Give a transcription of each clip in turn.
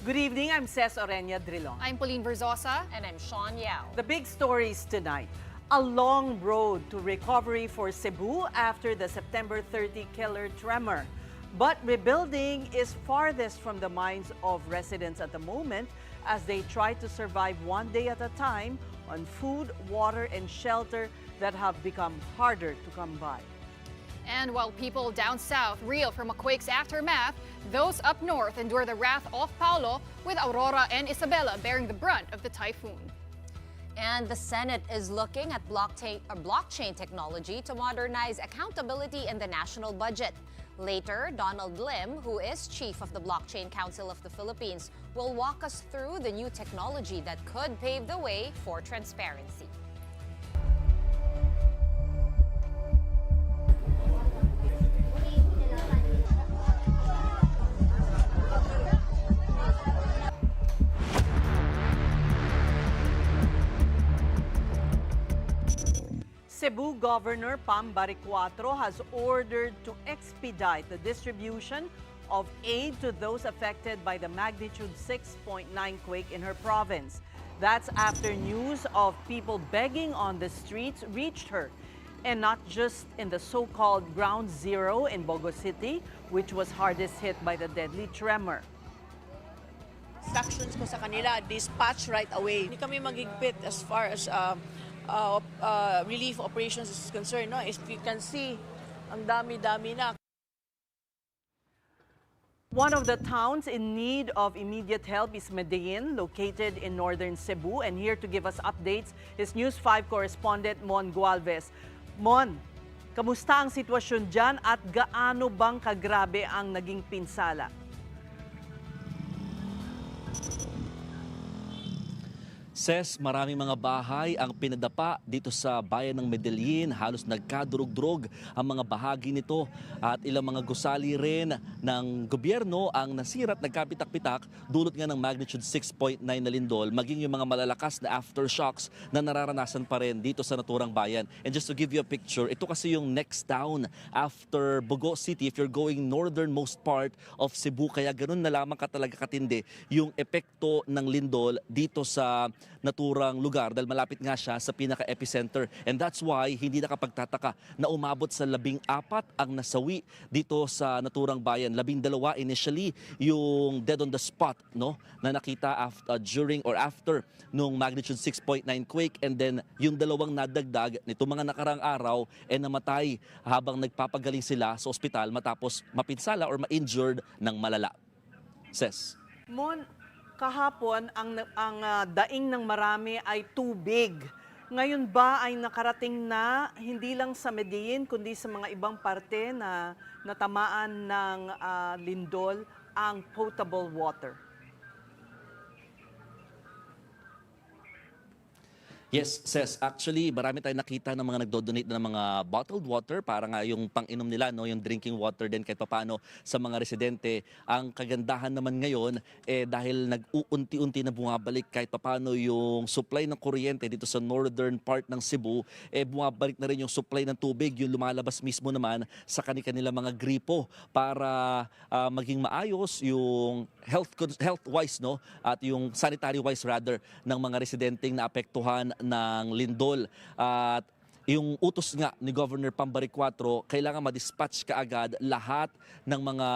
Good evening, I'm Ces Orenia Drilon. I'm Pauline Verzosa. And I'm Sean Yao. The big stories tonight. A long road to recovery for Cebu after the September 30 killer tremor. But rebuilding is farthest from the minds of residents at the moment as they try to survive one day at a time on food, water, and shelter that have become harder to come by. And while people down south reel from a quake's aftermath, those up north endure the wrath of Paulo, with Aurora and Isabela bearing the brunt of the typhoon. And the Senate is looking at blockchain technology to modernize accountability in the national budget. Later, Donald Lim, who is chief of the Blockchain Council of the Philippines, will walk us through the new technology that could pave the way for transparency. Cebu Governor Pam Baricuatro has ordered to expedite the distribution of aid to those affected by the magnitude 6.9 quake in her province. That's after news of people begging on the streets reached her. And not just in the so-called Ground Zero in Bogo City, which was hardest hit by the deadly tremor. Instructions ko sa kanila, dispatch right away. Hindi kami magigpit as far as relief operations is concerned. No? If you can see, ang dami-dami na. One of the towns in need of immediate help is Medellin, located in northern Cebu. And here to give us updates is News 5 correspondent Mon Gualvez. Mon, kamusta ang sitwasyon dyan at gaano bang kagrabe ang naging pinsala? Ses, maraming mga bahay ang pinadapa dito sa bayan ng Medellin. Halos nagkadurog-drog ang mga bahagi nito at ilang mga gusali rin ng gobyerno ang nasira at nagkapitak-pitak dulot nga ng magnitude 6.9 na lindol, maging yung mga malalakas na aftershocks na nararanasan pa rin dito sa naturang bayan. And just to give you a picture, ito kasi yung next town after Bogo City if you're going northernmost part of Cebu. Kaya ganun na lamang talaga katindi yung epekto ng lindol dito sa naturang lugar dahil malapit nga siya sa pinaka-epicenter. And that's why hindi nakapagtataka na umabot sa 14 ang nasawi dito sa naturang bayan. 12 initially yung dead on the spot, no, na nakita during or after nung magnitude 6.9 quake, and then yung dalawang nadagdag nito mga nakarang araw namatay habang nagpapagaling sila sa ospital matapos mapinsala or ma-injured ng malala. Ses. Mon, kahapon, ang daing ng marami ay tubig. Ngayon ba ay nakarating na hindi lang sa Medellin kundi sa mga ibang parte na natamaan ng lindol ang potable water? Yes, Ses. Actually, marami tayong nakita ng mga nagdo-donate ng mga bottled water para nga yung pang-inom nila, no, yung drinking water din kahit papaano sa mga residente. Ang kagandahan naman ngayon, dahil nag-uunti-unti na bumabalik kahit papaano yung supply ng kuryente dito sa northern part ng Cebu, bumabalik na rin yung supply ng tubig, yung lumalabas mismo naman sa kanila mga gripo para maging maayos yung health-wise, no, at yung sanitary-wise rather ng mga residenteng naapektuhan ng lindol. At yung utos nga ni Governor Pam Baricuatro, kailangan ma-dispatch kaagad lahat ng mga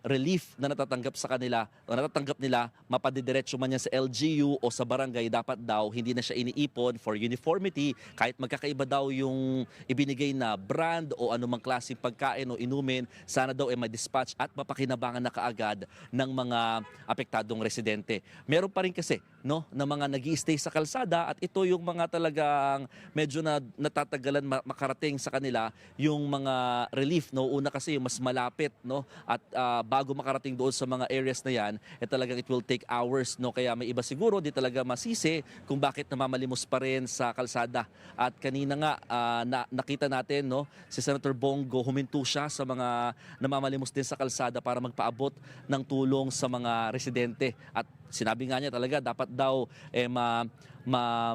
relief na natatanggap sa kanila, o natatanggap nila, mapadidiretso man yan sa LGU o sa barangay, dapat daw hindi na siya iniipon for uniformity, kahit magkakaiba daw yung ibinigay na brand o anumang klaseng pagkain o inumin, sana daw ma-dispatch at mapakinabangan na kaagad ng mga apektadong residente. Meron pa rin kasi, no, na mga nag-i-stay sa kalsada, at ito yung mga talagang medyo na natatagalan makarating sa kanila yung mga relief, no. Una kasi yung mas malapit, no, at bago makarating doon sa mga areas na yan, talagang it will take hours, no. Kaya may iba siguro di talaga masisi kung bakit namamalimos pa rin sa kalsada. At kanina nga nakita natin, no, si Senator Bongo huminto siya sa mga namamalimos din sa kalsada para magpaabot ng tulong sa mga residente. At sinabi nga niya talaga dapat daw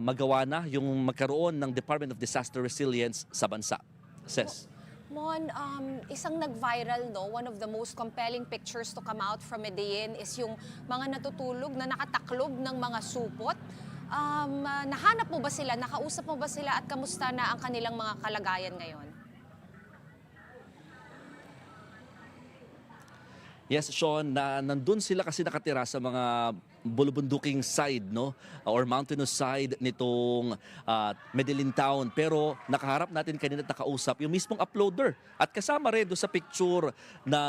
magawa na yung magkaroon ng Department of Disaster Resilience sa bansa. Ses. Mon, isang nag-viral, no? One of the most compelling pictures to come out from Medellin is yung mga natutulog na nakataklob ng mga supot. Nahanap mo ba sila? Nakausap mo ba sila? At kamusta na ang kanilang mga kalagayan ngayon? Yes, Sean, nandun sila kasi nakatira sa mga bulubunduking side, no, or mountainous side nitong Medellin town. Pero nakaharap natin kanina at nakausap yung mismong uploader. At kasama rin doon sa picture na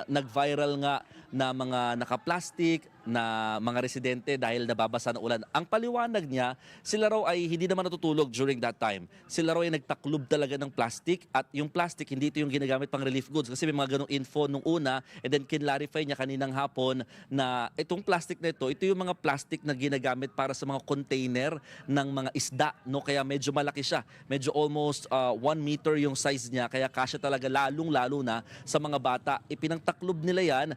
nag-viral nga na mga naka-plastic na mga residente dahil nababasa ng ulan. Ang paliwanag niya, sila raw ay hindi naman natutulog during that time. Sila raw ay nagtaklob talaga ng plastic at yung plastic hindi ito yung ginagamit pang relief goods kasi may mga ganong info nung una and then kinlarify niya kaninang hapon na itong plastic na ito yung mga plastic na ginagamit para sa mga container ng mga isda, no? Kaya medyo malaki siya. Medyo almost 1 meter yung size niya kaya kasya talaga lalong-lalo na sa mga bata. Ipinangtaklob nila yan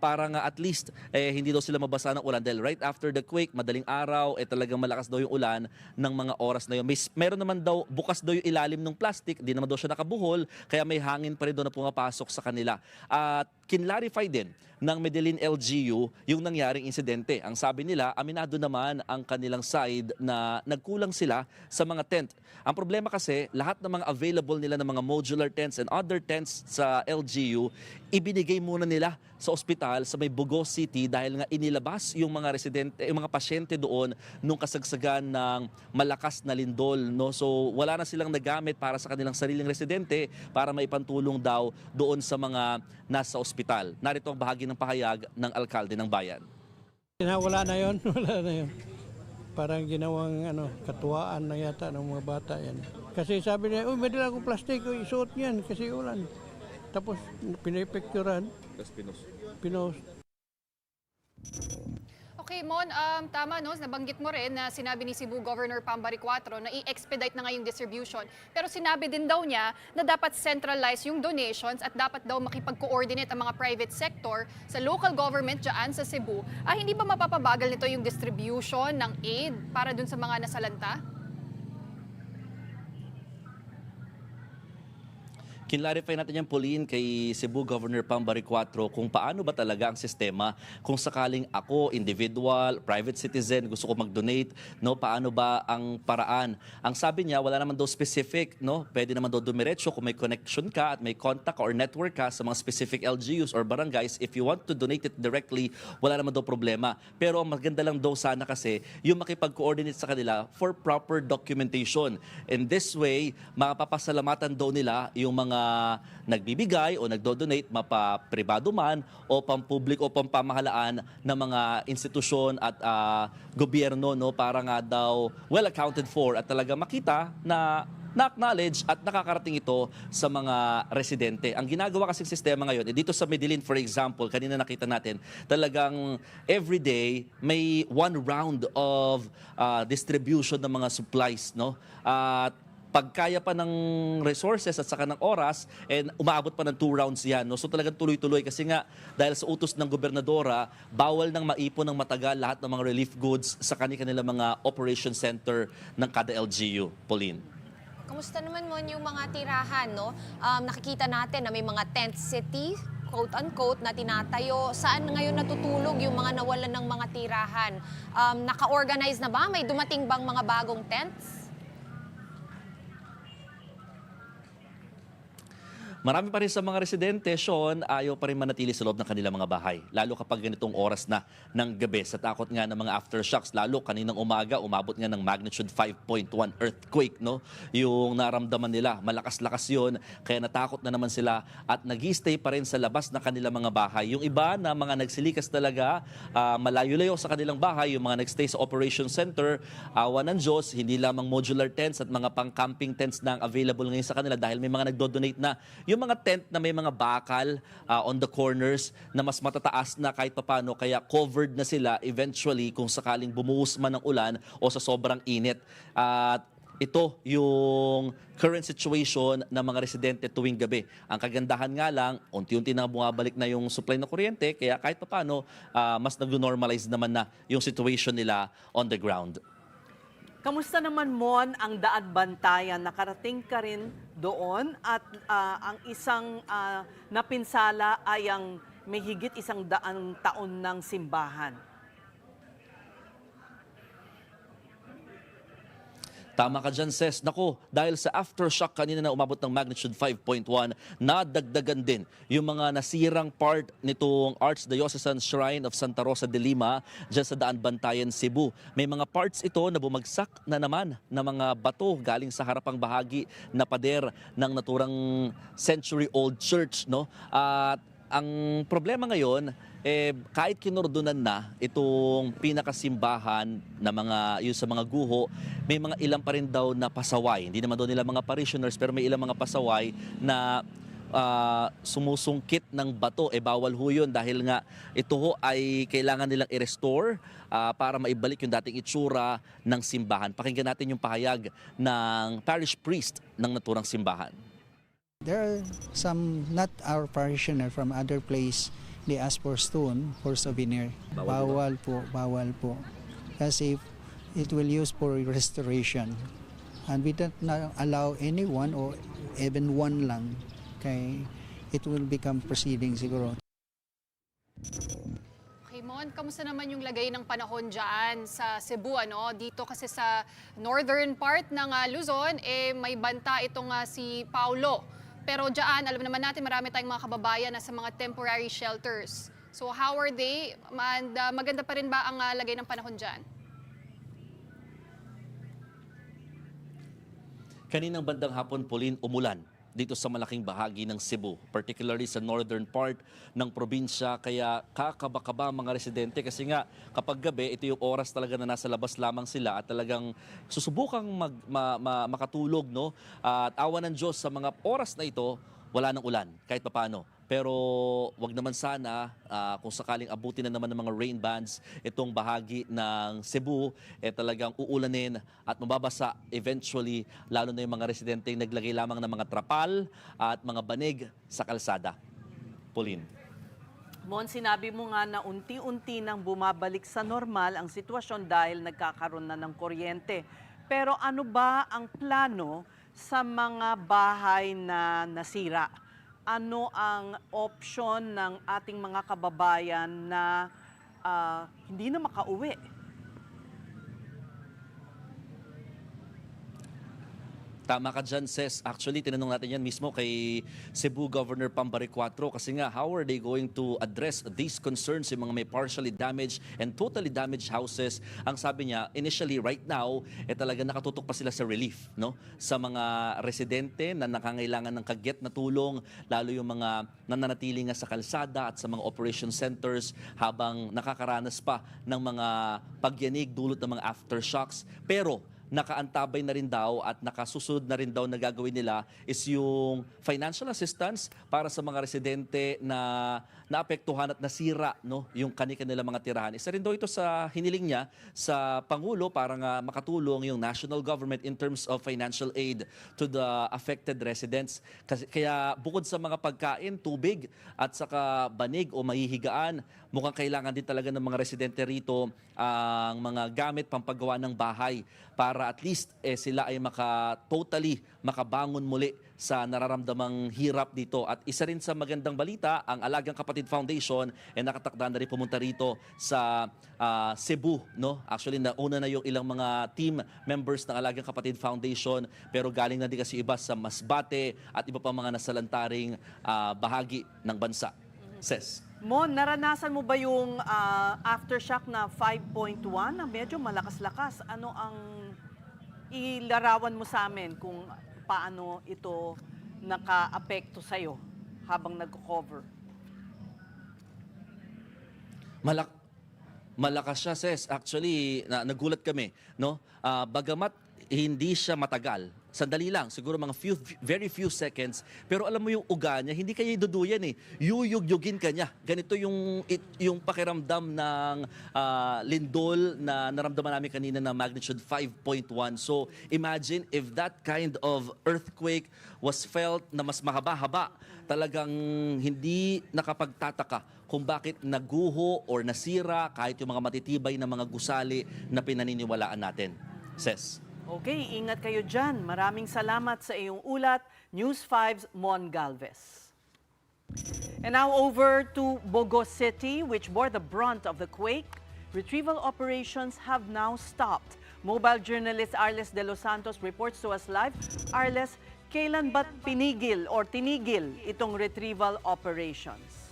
para nga at least hindi daw sila mabasa ng ulan dahil right after the quake, madaling araw, talagang malakas daw yung ulan ng mga oras na yun. Meron naman daw, bukas daw yung ilalim ng plastic, di naman daw siya nakabuhol, kaya may hangin pa rin daw na pumapasok sa kanila. At kinlarify din ng Medellin LGU yung nangyaring insidente. Ang sabi nila, aminado naman ang kanilang side na nagkulang sila sa mga tent. Ang problema kasi, lahat ng mga available nila ng mga modular tents and other tents sa LGU, ibinigay muna nila sa ospital sa may Bugos City dahil nga inilabas yung mga residente, yung mga pasyente doon nung kasagsagan ng malakas na lindol, no? So wala na silang nagamit para sa kanilang sariling residente para maipantulong daw doon sa mga nasa ospital. Narito ang bahagi ng pahayag ng alkalde ng bayan. Wala na yon, wala na yon. Parang ginawang katuwaan na yata ng mga bata yan. Kasi sabi niya, may dala akong plastic, isuot niyan kasi ulan. Tapos pinipicturan. Tapos pinost. Okay, Mon, tama, no? Nabanggit mo rin na sinabi ni Cebu Governor Pam Baricuatro na i-expedite na ngayong distribution. Pero sinabi din daw niya na dapat centralize yung donations at dapat daw makipag-coordinate ang mga private sector sa local government dyan sa Cebu. Hindi ba mapapabagal nito yung distribution ng aid para dun sa mga nasalanta? Kinlarify natin yan, Pauline, kay Cebu Governor Pam Baricuatro kung paano ba talaga ang sistema kung sakaling ako, individual, private citizen, gusto ko mag-donate, no? Paano ba ang paraan? Ang sabi niya, wala naman daw specific, no? Pwede naman daw dumiretso kung may connection ka at may contact or network ka sa mga specific LGUs or barangays. If you want to donate it directly, wala naman daw problema. Pero ang maganda lang daw sana kasi yung makipag-coordinate sa kanila for proper documentation. In this way, mapapasalamatan daw nila yung mga nagbibigay o nagdo-donate, mapa-pribado man o pampubliko o pampamahalaan ng mga institusyon at gobyerno, no, para nga daw well accounted for at talaga makita na na-acknowledge at nakakarating ito sa mga residente. Ang ginagawa kasing sistema ngayon, dito sa Medellin, for example, kanina nakita natin, talagang everyday may one round of distribution ng mga supplies, no? At pagkaya pa ng resources at saka ng oras, and umaabot pa ng 2 rounds yan. No? So talagang tuloy-tuloy kasi nga dahil sa utos ng gobernadora, bawal nang maipon ng matagal lahat ng mga relief goods sa kanilang mga operation center ng kada LGU. Pauline. Kamusta naman mo yung mga tirahan, no? Nakikita natin na may mga tent city, quote-unquote, na tinatayo. Saan ngayon natutulog yung mga nawalan ng mga tirahan? Naka-organize na ba? May dumating bang mga bagong tents? Marami pa rin sa mga residente, Sean, ayaw pa rin manatili sa loob ng kanilang mga bahay. Lalo kapag ganitong oras na ng gabi sa takot nga ng mga aftershocks. Lalo kaninang umaga, umabot nga ng magnitude 5.1 earthquake, no? Yung naramdaman nila, malakas-lakas yun. Kaya natakot na naman sila at nag-stay pa rin sa labas ng kanilang mga bahay. Yung iba na mga nagsilikas talaga, malayo-layo sa kanilang bahay, yung mga nagstay sa operation center, awa ng Diyos, hindi lamang modular tents at mga pang-camping tents na available ngayon sa kanila dahil may mga nagdo-donate na. Yung mga tent na may mga bakal on the corners na mas matataas na kahit papano, kaya covered na sila eventually kung sakaling bumuhos man ng ulan o sa sobrang init. At ito yung current situation ng mga residente tuwing gabi. Ang kagandahan nga lang, unti-unti na bumabalik na yung supply ng kuryente, kaya kahit papano mas nag-normalize naman na yung situation nila on the ground. Kamusta naman, Mon, ang Daan Bantayan? Nakarating ka rin doon at ang isang napinsala ay ang may higit 100 taon ng simbahan. Tama ka dyan, Ses. Nako, dahil sa aftershock kanina na umabot ng magnitude 5.1, nadagdagan din yung mga nasirang part nitong Archdiocesan Shrine of Santa Rosa de Lima dyan sa Daan Bantayan, Cebu. May mga parts ito na bumagsak na naman na mga bato galing sa harapang bahagi na pader ng naturang century-old church, no? At ang problema ngayon, kahit kinordonan na itong pinakasimbahan na yung sa mga guho, may mga ilang pa rin daw na pasaway. Hindi naman daw nila mga parishioners, pero may ilang mga pasaway na sumusungkit ng bato. Bawal ho yun dahil nga ito ho ay kailangan nilang i-restore para maibalik yung dating itsura ng simbahan. Pakinggan natin yung pahayag ng parish priest ng naturang simbahan. There are some, not our parishioner from other place, they ask for stone for souvenir. Bawal po, bawal po. Kasi it will use for restoration. And we don't allow anyone or even one lang. Kay it will become proceeding siguro. Okay, Mon, kamusta naman yung lagay ng panahon dyan sa Cebu, ano? Dito kasi sa northern part ng Luzon, may banta itong si Paulo. Pero dyan, alam naman natin, marami tayong mga kababayan na sa mga temporary shelters. So how are they? And, maganda pa rin ba ang lagay ng panahon dyan? Kaninang bandang hapon, Pauline, umulan dito sa malaking bahagi ng Cebu, particularly sa northern part ng probinsya. Kaya kakaba-kaba mga residente kasi nga kapag gabi, ito yung oras talaga na nasa labas lamang sila at talagang susubukang makatulog. No? At awa ng Diyos sa mga oras na ito, wala nang ulan kahit papaano. Pero wag naman sana kung sakaling abutin na naman ng mga rain bands itong bahagi ng Cebu, talagang uulanin at mababasa eventually, lalo na yung mga residente naglagay lamang ng mga trapal at mga banig sa kalsada. Pauline. Mon, sinabi mo nga na unti-unti nang bumabalik sa normal ang sitwasyon dahil nagkakaroon na ng kuryente. Pero ano ba ang plano sa mga bahay na nasira? Ano ang option ng ating mga kababayan na hindi na makauwi? Tama ka dyan, Ses. Actually, tinanong natin yan mismo kay Cebu Governor Pam Baricuatro kasi nga, how are they going to address these concerns, yung mga may partially damaged and totally damaged houses? Ang sabi niya, initially, right now, talaga nakatutok pa sila sa relief, no? Sa mga residente na nakangailangan ng kagyat na tulong, lalo yung mga nananatili nga sa kalsada at sa mga operation centers habang nakakaranas pa ng mga pagyanig dulot ng mga aftershocks. Pero nakaantabay na rin daw at nakasusunod na rin daw na gagawin nila is yung financial assistance para sa mga residente na naapektuhan at nasira, no, yung kanilang mga tirahan. Isa rin daw ito sa hiniling niya sa Pangulo para nga makatulong yung national government in terms of financial aid to the affected residents. Kaya bukod sa mga pagkain, tubig at saka banig o mahihigaan, mukhang kailangan din talaga ng mga residente rito ang mga gamit pampagawa ng bahay para at least sila ay totally makabangon muli sa nararamdamang hirap dito. At isa rin sa magandang balita, ang Alagang Kapatid Foundation nakatakda na rin pumunta rito sa Cebu. No? Actually, nauna na yung ilang mga team members ng Alagang Kapatid Foundation, pero galing na din kasi iba sa Masbate at iba pa mga nasalantaring bahagi ng bansa. Ses. Mon, naranasan mo ba yung aftershock na 5.1 na medyo malakas-lakas? Ano ang ilarawan mo sa amin kung paano ito naka-apekto sa'yo habang nag-cover? Malakas siya, Ses. Actually, nagulat kami. No? Bagamat hindi siya matagal, sandali lang, siguro mga very few seconds, pero alam mo yung uga niya, hindi kaya iduduyan eh. Yuyug-yugin ka niya. Ganito yung pakiramdam ng lindol na naramdaman namin kanina na magnitude 5.1. So imagine if that kind of earthquake was felt na mas mahaba-haba, talagang hindi nakapagtataka kung bakit naguho or nasira kahit yung mga matitibay na mga gusali na pinaniniwalaan natin. Ses. Okay, ingat kayo dyan. Maraming salamat sa iyong ulat. News 5's Mon Galvez. And now over to Bogo City, which bore the brunt of the quake. Retrieval operations have now stopped. Mobile journalist Arles de los Santos reports to us live. Arles, kailan ba tinigil itong retrieval operations?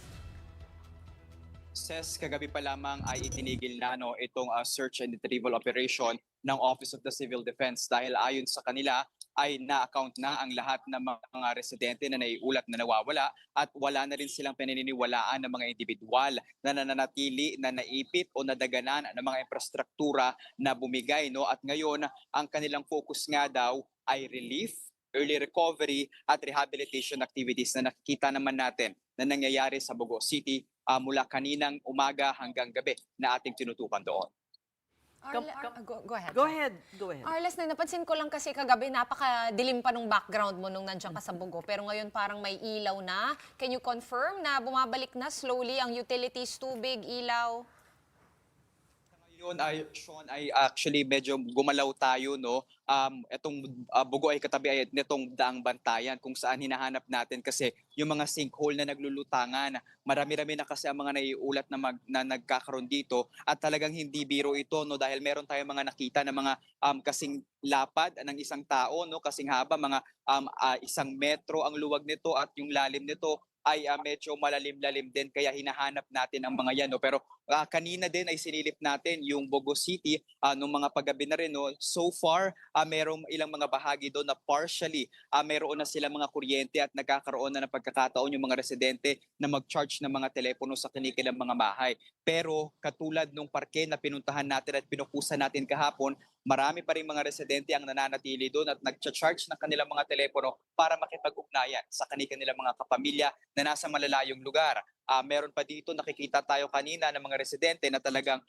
Ses, kagabi pa lamang ay itinigil na itong search and retrieval operation ng Office of the Civil Defense dahil ayon sa kanila ay na-account na ang lahat ng mga residente na naiulat na nawawala at wala na rin silang pinaniniwalaan ng mga individual na nananatili, na naipit o nadaganan ng mga infrastruktura na bumigay. At ngayon, ang kanilang focus nga daw ay relief, early recovery at rehabilitation activities na nakikita naman natin na nangyayari sa Bogo City mula kaninang umaga hanggang gabi na ating tinutukan doon. Go ahead. Go ahead. Arles, napansin ko lang kasi kagabi napakadilim pa nung background mo nung nandiyan ka sa Bugo. Pero ngayon parang may ilaw na. Can you confirm na bumabalik na slowly ang utilities, tubig, ilaw? Ngayon ay Sean ay actually medyo gumalaw tayo etong Bugo ay katabi ay nitong Daang Bantayan kung saan hinahanap natin kasi yung mga sinkhole na naglulutangan. Marami-rami na kasi ang mga naiulat na nagkakaroon dito at talagang hindi biro ito dahil meron tayong mga nakita na mga kasing lapad ng isang tao kasing haba mga 1 metro ang luwag nito at yung lalim nito ay medyo malalim-lalim din kaya hinahanap natin ang mga yan. Pero kanina din ay sinilip natin yung Bogo City nung mga paggabi na rin. So far, merong ilang mga bahagi doon na partially meron na silang mga kuryente at nagkakaroon na ng pagkakataon yung mga residente na mag-charge ng mga telepono sa kanilang mga bahay. Pero katulad nung parke na pinuntahan natin at pinukusan natin kahapon, marami pa rin mga residente ang nananatili doon at nag-charge ng kanilang mga telepono para makipag-ugnayan sa kanilang mga kapamilya na nasa malalayong lugar. Meron pa dito nakikita tayo kanina ng mga residente na talagang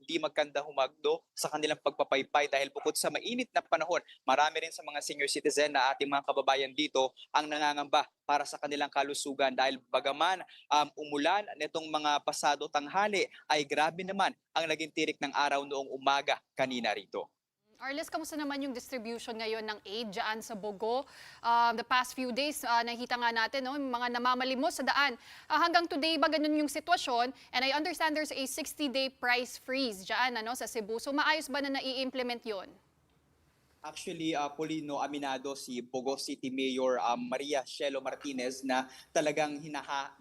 di magkanda humagdo sa kanilang pagpapaypay dahil bukod sa mainit na panahon, marami rin sa mga senior citizen na ating mga kababayan dito ang nangangamba para sa kanilang kalusugan dahil bagaman umulan nitong mga pasado tanghali ay grabe naman ang naging tirik ng araw noong umaga kanina rito. Arles, kamusta naman yung distribution ngayon ng aid dyan sa Bogo? The past few days, nakita nga natin, mga namamalimos sa daan. Hanggang today ba ganun yung sitwasyon? And I understand there's a 60-day price freeze dyan sa Cebu. So maayos ba na nai-implement yon? Actually, Polino, aminado si Bogo City Mayor Maria Shelo Martinez na talagang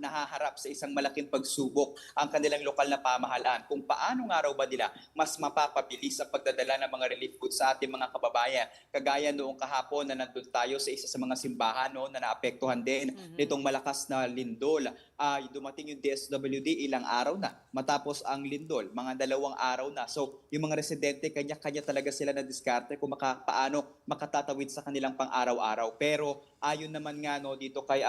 nahaharap sa isang malaking pagsubok ang kanilang lokal na pamahalaan kung paano nga raw ba nila mas mapapabilis ang pagdadala ng mga relief goods sa ating mga kababayan. Kagaya noong kahapon na nandun tayo sa isa sa mga simbahan na naapektuhan din nitong malakas na lindol. Dumating yung DSWD ilang araw na matapos ang lindol, mga 2 araw na. So yung mga residente, kanya-kanya talaga sila na diskarte kung paano makatatawid sa kanilang pang-araw-araw. Pero ayon naman nga dito kay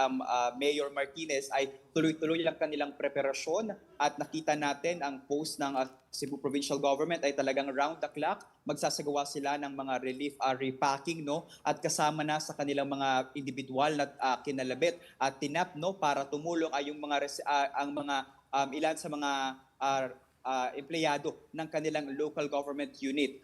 Mayor Martinez ay tuloy-tuloy lang kanilang preparasyon at nakita natin ang post ng Cebu Provincial Government ay talagang round the clock. Magsasagawa sila ng mga relief repacking at kasama na sa kanilang mga individual na kinalabit at tinap para tumulong ay yung mga ilan sa mga empleyado ng kanilang local government unit.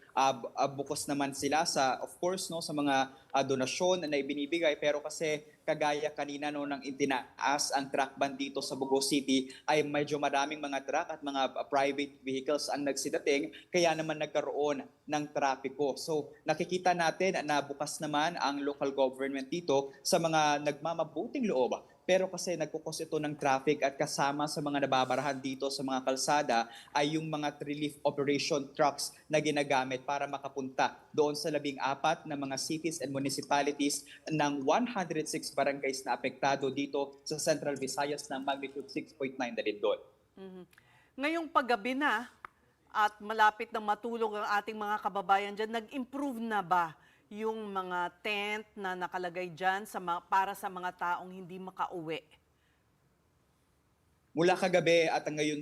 Bukos naman sila of course sa mga donasyon na ibinibigay pero kasi kagaya kanina nang itinaas ang truck ban dito sa Bogo City ay medyo maraming mga truck at mga private vehicles ang nagsidating kaya naman nagkaroon ng trapiko. So nakikita natin na bukas naman ang local government dito sa mga nagmamabuting loob. Pero kasi nagkukos ito ng traffic at kasama sa mga nababarahan dito sa mga kalsada ay yung mga relief operation trucks na ginagamit para makapunta doon sa 14 na mga cities and municipalities ng 106 barangays na apektado dito sa Central Visayas ng magnitude 6.9 na lindol. Ngayong paggabi na at malapit na matulog ang ating mga kababayan dyan, nag-improve na ba yung mga tent na nakalagay dyan para sa mga taong hindi makauwi? Mula kagabi at ngayon,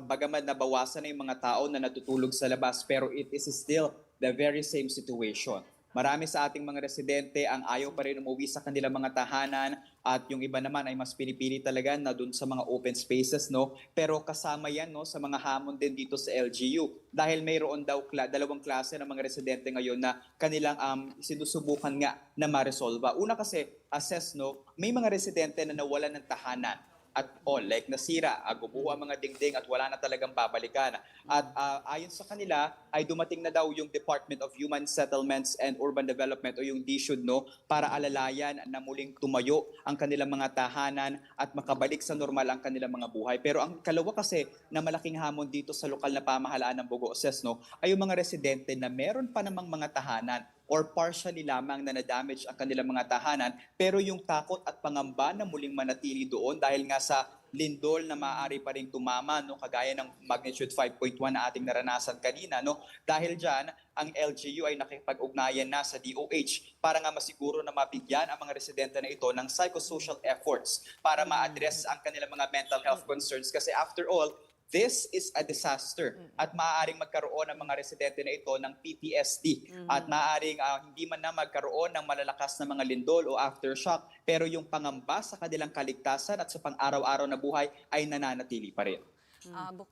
bagaman nabawasan na yung mga tao na natutulog sa labas pero it is still the very same situation. marami sa ating mga residente ang ayaw pa rin umuwi sa kanilang mga tahanan at yung iba naman ay mas pinipili talaga na doon sa mga open spaces, no? Pero kasama yan, no, sa mga hamon din dito sa LGU dahil mayroon daw dalawang klase ng mga residente ngayon na kanilang sinusubukan nga na ma-resolve. Una kasi, assess, no, may mga residente na nawalan ng tahanan at like nasira, gubuho ang mga dingding at wala na talagang babalikan. At ayon sa kanila ay dumating na daw yung Department of Human Settlements and Urban Development o yung DSUD, no, para alalayan na muling tumayo ang kanilang mga tahanan at makabalik sa normal ang kanilang mga buhay. Pero ang kalawa kasi na malaking hamon dito sa lokal na pamahalaan ng Bogoses, no, ay yung mga residente na meron pa namang mga tahanan or partially lamang na na-damage ang kanilang mga tahanan, pero yung takot at pangamba na muling manatili doon dahil nga sa lindol na maaari pa rin tumama, no, kagaya ng magnitude 5.1 na ating naranasan kanina, no. Dahil diyan, ang LGU ay nakipag-ugnayan na sa DOH para nga masiguro na mabigyan ang mga residente na ito ng psychosocial efforts para ma-address ang kanilang mga mental health concerns kasi after all, this is a disaster at maaaring magkaroon ng mga residente na ito ng PTSD at maaaring hindi man na magkaroon ng malalakas na mga lindol o aftershock pero yung pangamba sa kanilang kaligtasan at sa pang-araw-araw na buhay ay nananatili pa rin.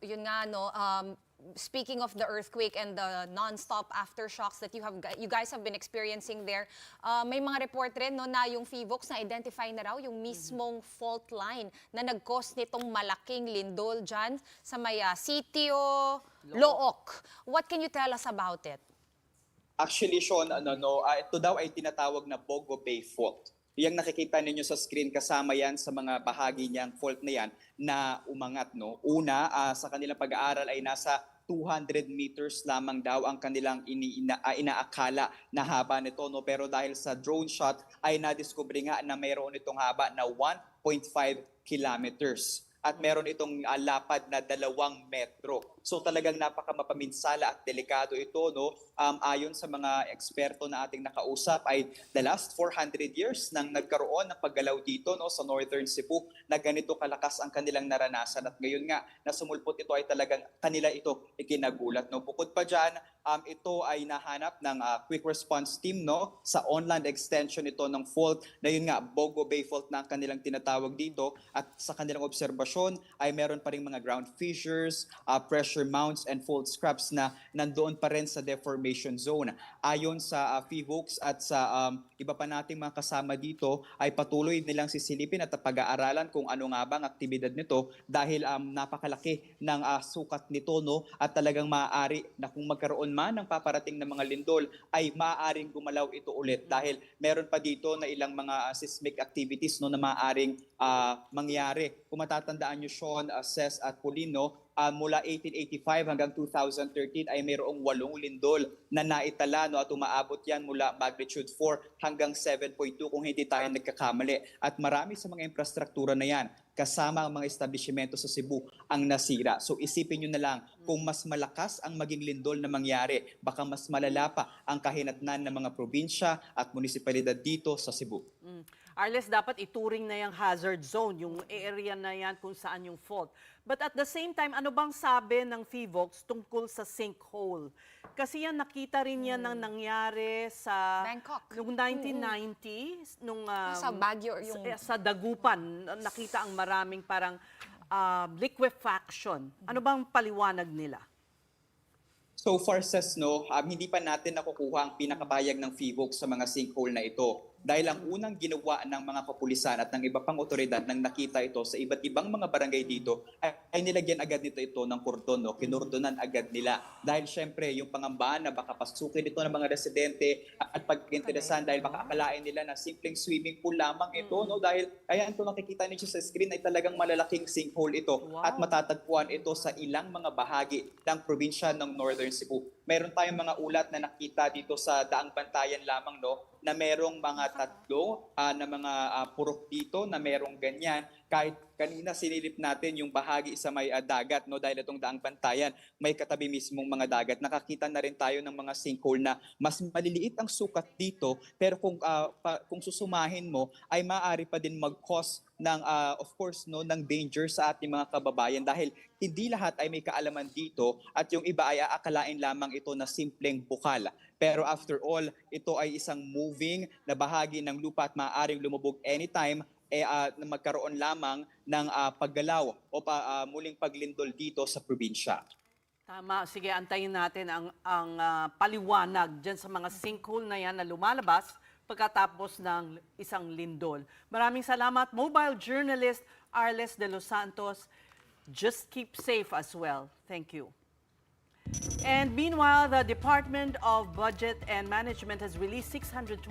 Yun nga, no, speaking of the earthquake and the non-stop aftershocks that you guys have been experiencing there, may mga report rin, no, na yung PHIVOLCS na identify na raw yung mismong fault line na nag-cause nitong malaking lindol dyan sa may Sitio Look. What can you tell us about it? Actually, Sean, ito daw ay tinatawag na Bogo Bay Fault. Yang nakikita ninyo sa screen, kasama yan sa mga bahagi niyang fault na yan na umangat, no. Una, sa kanilang pag-aaral ay nasa 200 meters lamang daw ang kanilang inaakala na haba nito, no. Pero dahil sa drone shot ay nadiskubre nga na mayroon itong haba na 1.5 kilometers. At meron itong lapad na 2 metro. So talagang napakamapaminsala at delikado ito, no. Ayon sa mga eksperto na ating nakausap ay the last 400 years nang nagkaroon ng paggalaw dito, no, sa Northern Cebu na ganito kalakas ang kanilang naranasan at ngayon nga na sumulpot ito ay talagang kanila ito ikinagulat, no. Bukod pa diyan, ito ay nahanap ng quick response team, no, sa online extension ito ng fault na yun nga Bogo Bay Fault na ang kanilang tinatawag dito at sa kanilang obserbasyon ay meron pa ring mga ground fissures, pressure mounts and fault scraps na nandoon pa rin sa deformation zone. Ayon sa PHIVOLCS at sa iba pa nating mga kasama dito ay patuloy nilang sisilipin at pag-aaralan kung ano nga bang aktibidad nito dahil napakalaki ng sukat nito, no, at talagang maaari na kung magkaroon man ng paparating na mga lindol ay maaaring gumalaw ito ulit dahil meron pa dito na ilang mga seismic activities, no, na maaaring mangyari. Kung matatandaan nyo, Sean, Ces at Polino, mula 1885 hanggang 2013 ay mayroong 8 lindol na naitala, no, at umaabot yan mula magnitude 4 hanggang 7.2 kung hindi tayo nagkakamali. At marami sa mga infrastruktura na yan, kasama ang mga establishmento sa Cebu ang nasira. So isipin nyo na lang, kung mas malakas ang maging lindol na mangyari, baka mas malala pa ang kahinatnan ng mga probinsya at munisipalidad dito sa Cebu. Arles, dapat ituring na yung hazard zone, yung area na yan kung saan yung fault. But at the same time, ano bang sabi ng PHIVOLCS tungkol sa sinkhole? Kasi yan, nakita rin yan ng nangyari sa Bangkok. Noong 1990, nung sa Baguio, yung sa Dagupan, nakita ang maraming parang liquefaction. Ano bang paliwanag nila? So far, Ces, no, hindi pa natin nakukuha ang pinakapayag ng PHIVOLCS sa mga sinkhole na ito. Dahil ang unang ginawa ng mga kapulisan at ng iba pang otoridad nang nakita ito sa iba't ibang mga barangay dito ay nilagyan agad ito ng kordon, no? Kinordonan agad nila. Dahil syempre yung pangamba na baka pasukin ito ng mga residente at pag-interesan dahil baka akalain nila na simpleng swimming pool lamang ito, no? Dahil ayan ito nakikita niyo sa screen ay talagang malalaking sinkhole ito. Wow. At matatagpuan ito sa ilang mga bahagi ng probinsya ng Northern Cebu. Meron tayong mga ulat na nakita dito sa Daang Bantayan lamang, no, na merong mga 3 na mga purok dito na merong ganyan kahit kanina sinilip natin yung bahagi sa may dagat, no, dahil itong daang bantayan may katabi mismong mga dagat. Nakakita na rin tayo ng mga sinkhole na mas maliliit ang sukat dito, pero kung susumahin mo ay maaari pa din mag-cause ng of course no ng danger sa ating mga kababayan dahil hindi lahat ay may kaalaman dito at yung iba ay aakalain lamang ito na simpleng bukal. Pero after all, ito ay isang moving na bahagi ng lupa at maaaring lumubog anytime na magkaroon lamang ng paggalaw o muling paglindol dito sa probinsya. Tama. Sige, antayin natin ang paliwanag dyan sa mga sinkhole na yan na lumalabas pagkatapos ng isang lindol. Maraming salamat, mobile journalist Arles de los Santos. Just keep safe as well. Thank you. And meanwhile, the Department of Budget and Management has released 625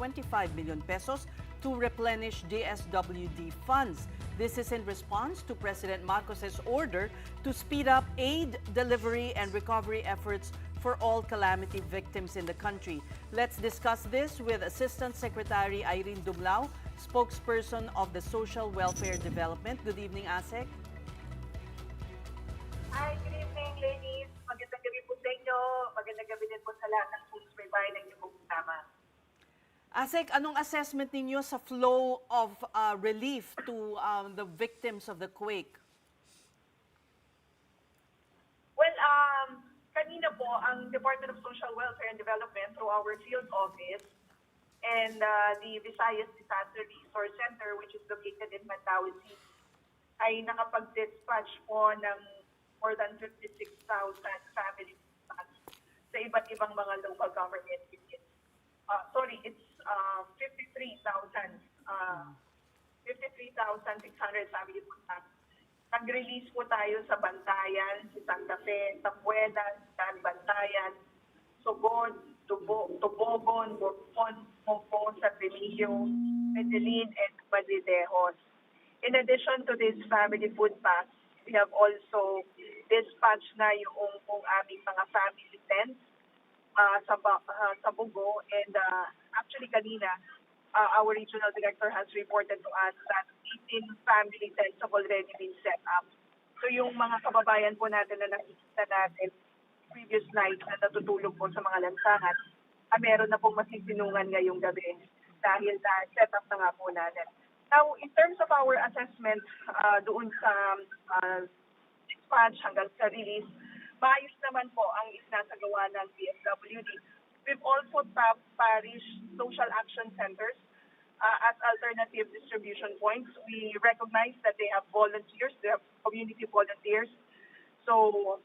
million pesos to replenish DSWD funds. This is in response to President Marcos's order to speed up aid, delivery, and recovery efforts for all calamity victims in the country. Let's discuss this with Assistant Secretary Irene Dumlao, spokesperson of the Social Welfare Development. Good evening, ASEC. Hi, good evening, ladies. Magandang gabi po sa inyo. Magandang gabi din po sa lahat ng sumusubaybay ng inyong programa. ASEC, anong assessment ninyo sa flow of relief to the victims of the quake? Well, kanina po, ang Department of Social Welfare and Development through our field office and the Visayas Disaster Resource Center, which is located in Mandaue City, ay nakapag-dispatch po ng more than 56,000 family members sa iba't ibang mga local government units. It's 53,600 family members. Nag-release po tayo sa Bantayan, si Santa Fe, Tapuelas, San Bantayan, Sogod, Tubogon, Borpon, Mopo, San Remigio, Medellin, and Madridejos. In addition to this family food packs, we have also dispatched na yung aming mga family tents sa Bugo. And actually kanina, our regional director has reported to us that 18 family tents have already been set up. So yung mga kababayan po natin na nakikita natin previous night na natutulog po sa mga lansangan, meron na pong masisinungan ngayong gabi dahil set up na nga po natin. Now, in terms of our assessment doon sa dispatch hanggang sa release, maayos naman po ang isinasagawa ng DSWD. We've also tapped parish social action centers as alternative distribution points. We recognize that they have volunteers, they have community volunteers. So,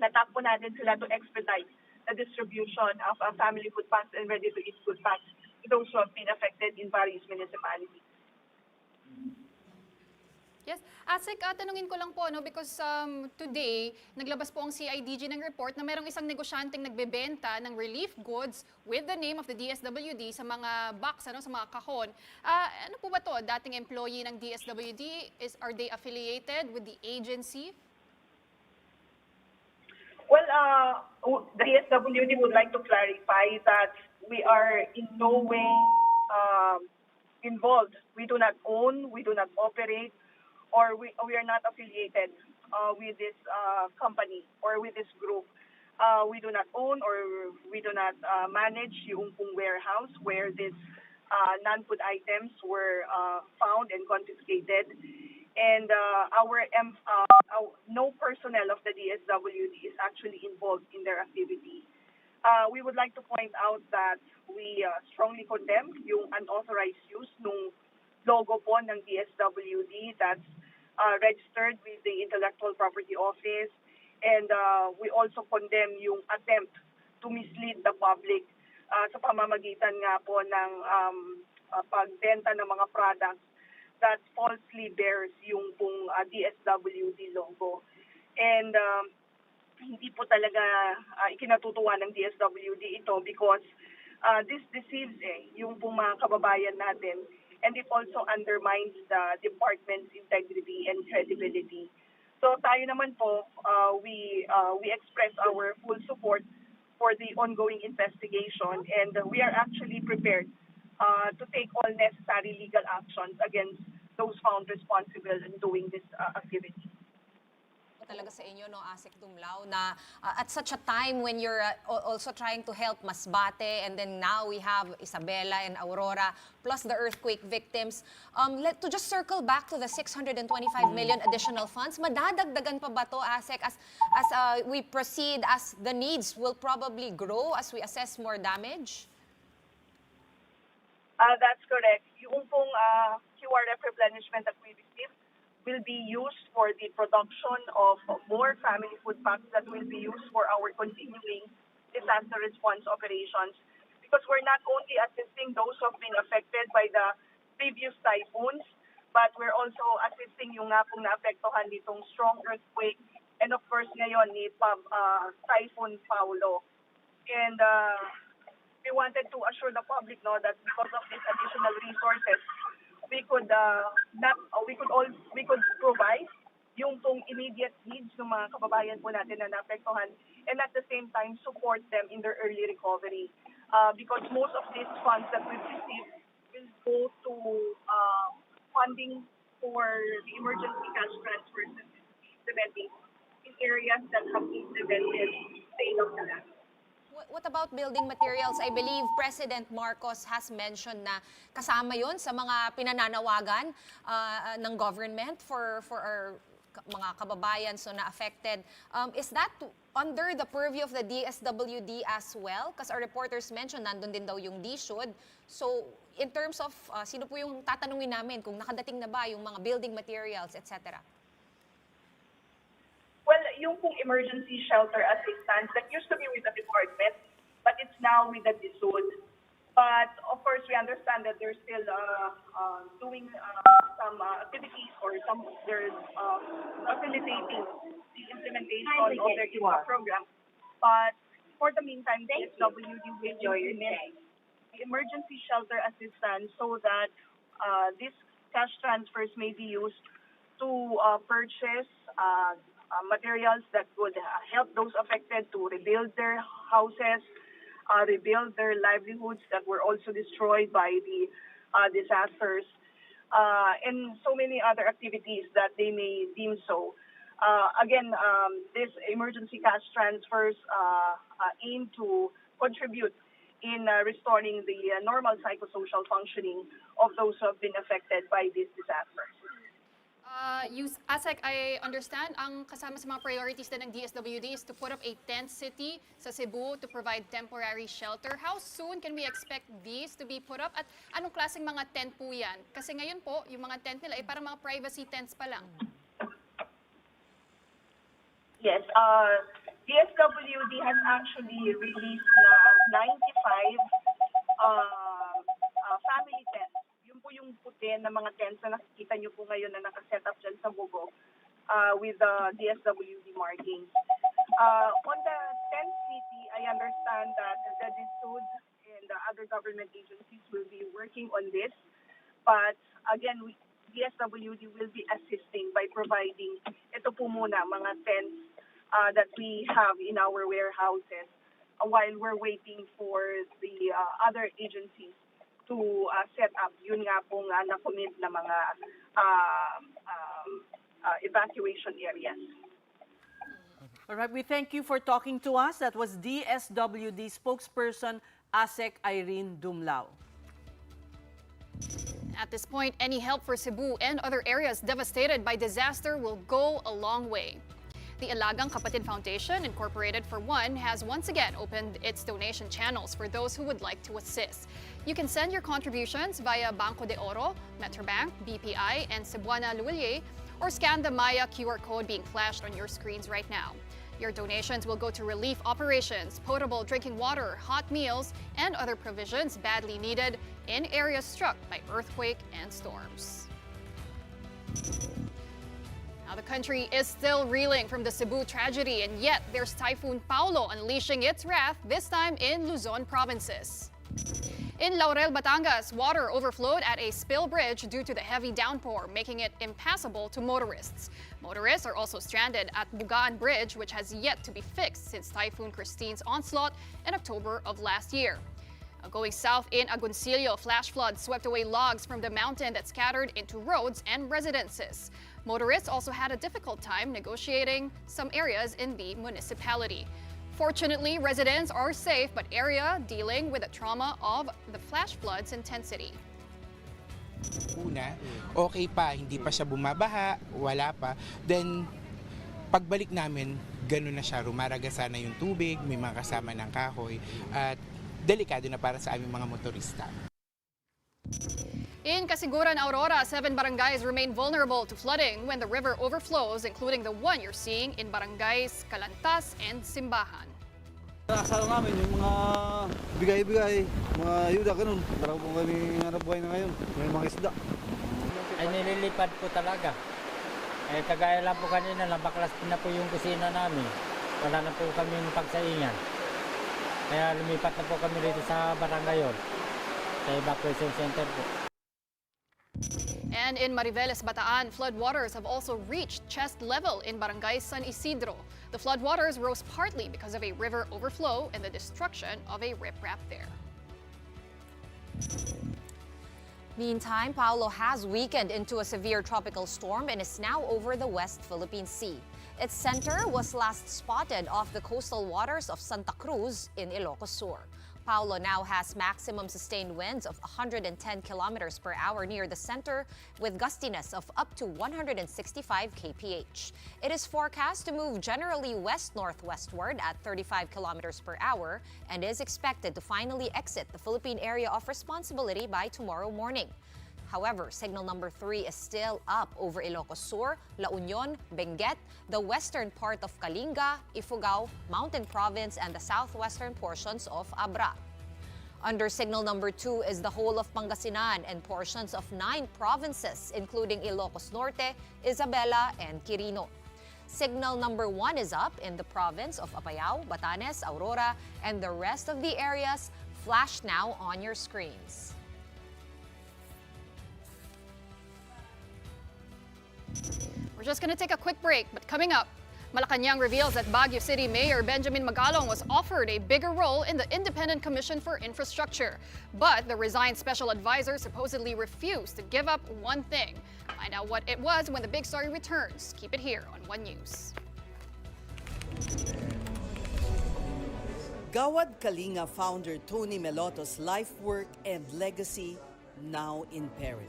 natap po natin sila to expedite the distribution of family food packs and ready-to-eat food packs to those who have been affected in various municipalities. Yes. ASEC, tanungin ko lang po, no, because today, naglabas po ang CIDG ng report na merong isang negosyanteng nagbebenta ng relief goods with the name of the DSWD sa mga box, sa mga kahon. Ano po ba to? Dating employee ng DSWD? Are they affiliated with the agency? Well, the DSWD would like to clarify that we are in no way involved. We do not own, we do not operate, or we are not affiliated with this company or with this group. We do not own or we do not manage yung warehouse where these non-food items were found and confiscated. And no personnel of the DSWD is actually involved in their activity. We would like to point out that we strongly condemn yung unauthorized use ng logo po ng DSWD that's registered with the Intellectual Property Office. And we also condemn yung attempt to mislead the public sa pamamagitan nga po ng pagbenta ng mga products that falsely bears yung pong DSWD logo. And hindi po talaga ikinatutuwa ng DSWD ito because this deceives yung pong mga kababayan natin, and it also undermines the department's integrity and credibility. So tayo naman po, we express our full support for the ongoing investigation, and we are actually prepared to take all necessary legal actions against those found responsible in doing this activity. Talaga sa inyo, no, Asik Dumlao, na at such a time when you're also trying to help Masbate, and then now we have Isabela and Aurora, plus the earthquake victims. To just circle back to the 625 million additional funds, madadagdagan pa ba to, Asik, as we proceed, as the needs will probably grow as we assess more damage? That's correct. Yung pong QRF replenishment that we received will be used for the production of more family food packs that will be used for our continuing disaster response operations. Because we're not only assisting those who have been affected by the previous typhoons, but we're also assisting yung nga pong naapektuhan nitong strong earthquake and of course ngayon ni Typhoon Paulo. And we wanted to assure the public, no, that because of these additional resources, we could provide yung pong immediate needs ng mga kababayan po natin na naapektuhan, and at the same time support them in their early recovery. Because most of these funds that we've received will go to funding for the emergency cash transfers that we'll be implementing in areas that have implemented state of the land. What about building materials? I believe President Marcos has mentioned na kasama yon sa mga pinananawagan ng government for our mga kababayan na affected. Is that under the purview of the DSWD as well? Because our reporters mentioned nandun din daw yung DSUD. So in terms of sino po yung tatanungin namin kung nakadating na ba yung mga building materials, etc.? Well, yung pong emergency shelter assistance, that used to be with the department, but it's now with the DSUD. But of course, we understand that they're still doing some activities, or they're facilitating the implementation of their program. But for the meantime, the DSWD will implement the emergency shelter assistance so that these cash transfers may be used to purchase materials that would help those affected to rebuild their houses, rebuild their livelihoods that were also destroyed by the disasters, and so many other activities that they may deem so. Again, this emergency cash transfers aim to contribute in restoring the normal psychosocial functioning of those who have been affected by these disasters. Asek, I understand ang kasama sa mga priorities din ng DSWD is to put up a tent city sa Cebu to provide temporary shelter. How soon can we expect these to be put up? At anong klaseng mga tent po yan? Kasi ngayon po, yung mga tent nila ay parang mga privacy tents pa lang. Yes, DSWD has actually released na 95 family tents. Yung puti na mga tents na nakikita nyo po ngayon na nakaset up dyan sa Bugo with the DSWD markings. On the tent city, I understand that the DSUD and the other government agencies will be working on this. But again, DSWD will be assisting by providing ito po muna mga tents that we have in our warehouses while we're waiting for the other agencies to set up yun nga pong na-commit na mga evacuation areas. All right, we thank you for talking to us. That was DSWD spokesperson Asek Irene Dumlao. At this point, any help for Cebu and other areas devastated by disaster will go a long way. The Alagang Kapatid Foundation, Incorporated for One, has once again opened its donation channels for those who would like to assist. You can send your contributions via Banco de Oro, Metrobank, BPI, and Cebuana Luwilye, or scan the Maya QR code being flashed on your screens right now. Your donations will go to relief operations, potable drinking water, hot meals, and other provisions badly needed in areas struck by earthquake and storms. Now, the country is still reeling from the Cebu tragedy, and yet there's Typhoon Paulo unleashing its wrath, this time in Luzon provinces. In Laurel, Batangas, water overflowed at a spill bridge due to the heavy downpour, making it impassable to motorists. Motorists are also stranded at Bugaan Bridge, which has yet to be fixed since Typhoon Christine's onslaught in October of last year. Going south in Agoncillo, flash floods swept away logs from the mountain that scattered into roads and residences. Motorists also had a difficult time negotiating some areas in the municipality. Fortunately, residents are safe, but area dealing with the trauma of the flash flood's intensity. Una, okay pa, hindi pa siya bumabaha, wala pa. Then, pagbalik namin, gano'n na siya, rumaragasa na yung tubig, may mga kasama ng kahoy, at delikado na para sa aming mga motorista. In Casiguran, Aurora, 7 barangays remain vulnerable to flooding when the river overflows, including the one you're seeing in barangays Calantas and Simbahan. Asal namin yung mga bigay-bigay, mga yuda, ganun. Para po kami hanap buhay na ngayon, may mga isda. Ay nililipad po talaga. Kagaya lang po kanina, nabaklas na po yung kusina namin. Wala na po kami pagsaingan. Kaya lumipat na po kami rito sa barangayon, sa evacuation center po. And in Mariveles, Bataan, floodwaters have also reached chest level in Barangay San Isidro. The floodwaters rose partly because of a river overflow and the destruction of a riprap there. Meantime, Paulo has weakened into a severe tropical storm and is now over the West Philippine Sea. Its center was last spotted off the coastal waters of Santa Cruz in Ilocos Sur. Paulo now has maximum sustained winds of 110 kilometers per hour near the center, with gustiness of up to 165 kph. It is forecast to move generally west-northwestward at 35 kilometers per hour and is expected to finally exit the Philippine area of responsibility by tomorrow morning. However, signal number 3 is still up over Ilocos Sur, La Union, Benguet, the western part of Kalinga, Ifugao, Mountain Province, and the southwestern portions of Abra. Under signal number 2 is the whole of Pangasinan and portions of 9 provinces, including Ilocos Norte, Isabela, and Quirino. Signal number 1 is up in the province of Apayao, Batanes, Aurora, and the rest of the areas. Flash now on your screens. We're just going to take a quick break, but coming up, Malacanang reveals that Baguio City Mayor Benjamin Magalong was offered a bigger role in the Independent Commission for Infrastructure. But the resigned special advisor supposedly refused to give up one thing. Find out what it was when the big story returns. Keep it here on One News. Gawad Kalinga founder Tony Meloto's life work and legacy now in peril.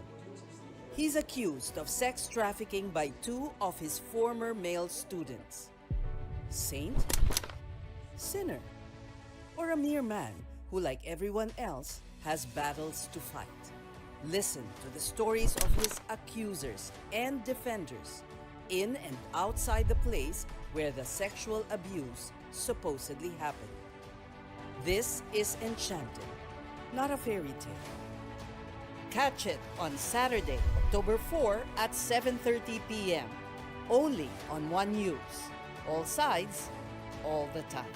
He's accused of sex trafficking by 2 of his former male students. Saint? Sinner? Or a mere man who, like everyone else, has battles to fight? Listen to the stories of his accusers and defenders in and outside the place where the sexual abuse supposedly happened. This is Enchanted, not a fairy tale. Catch it on Saturday, October 4 at 7:30 p.m. Only on One News. All sides, all the time.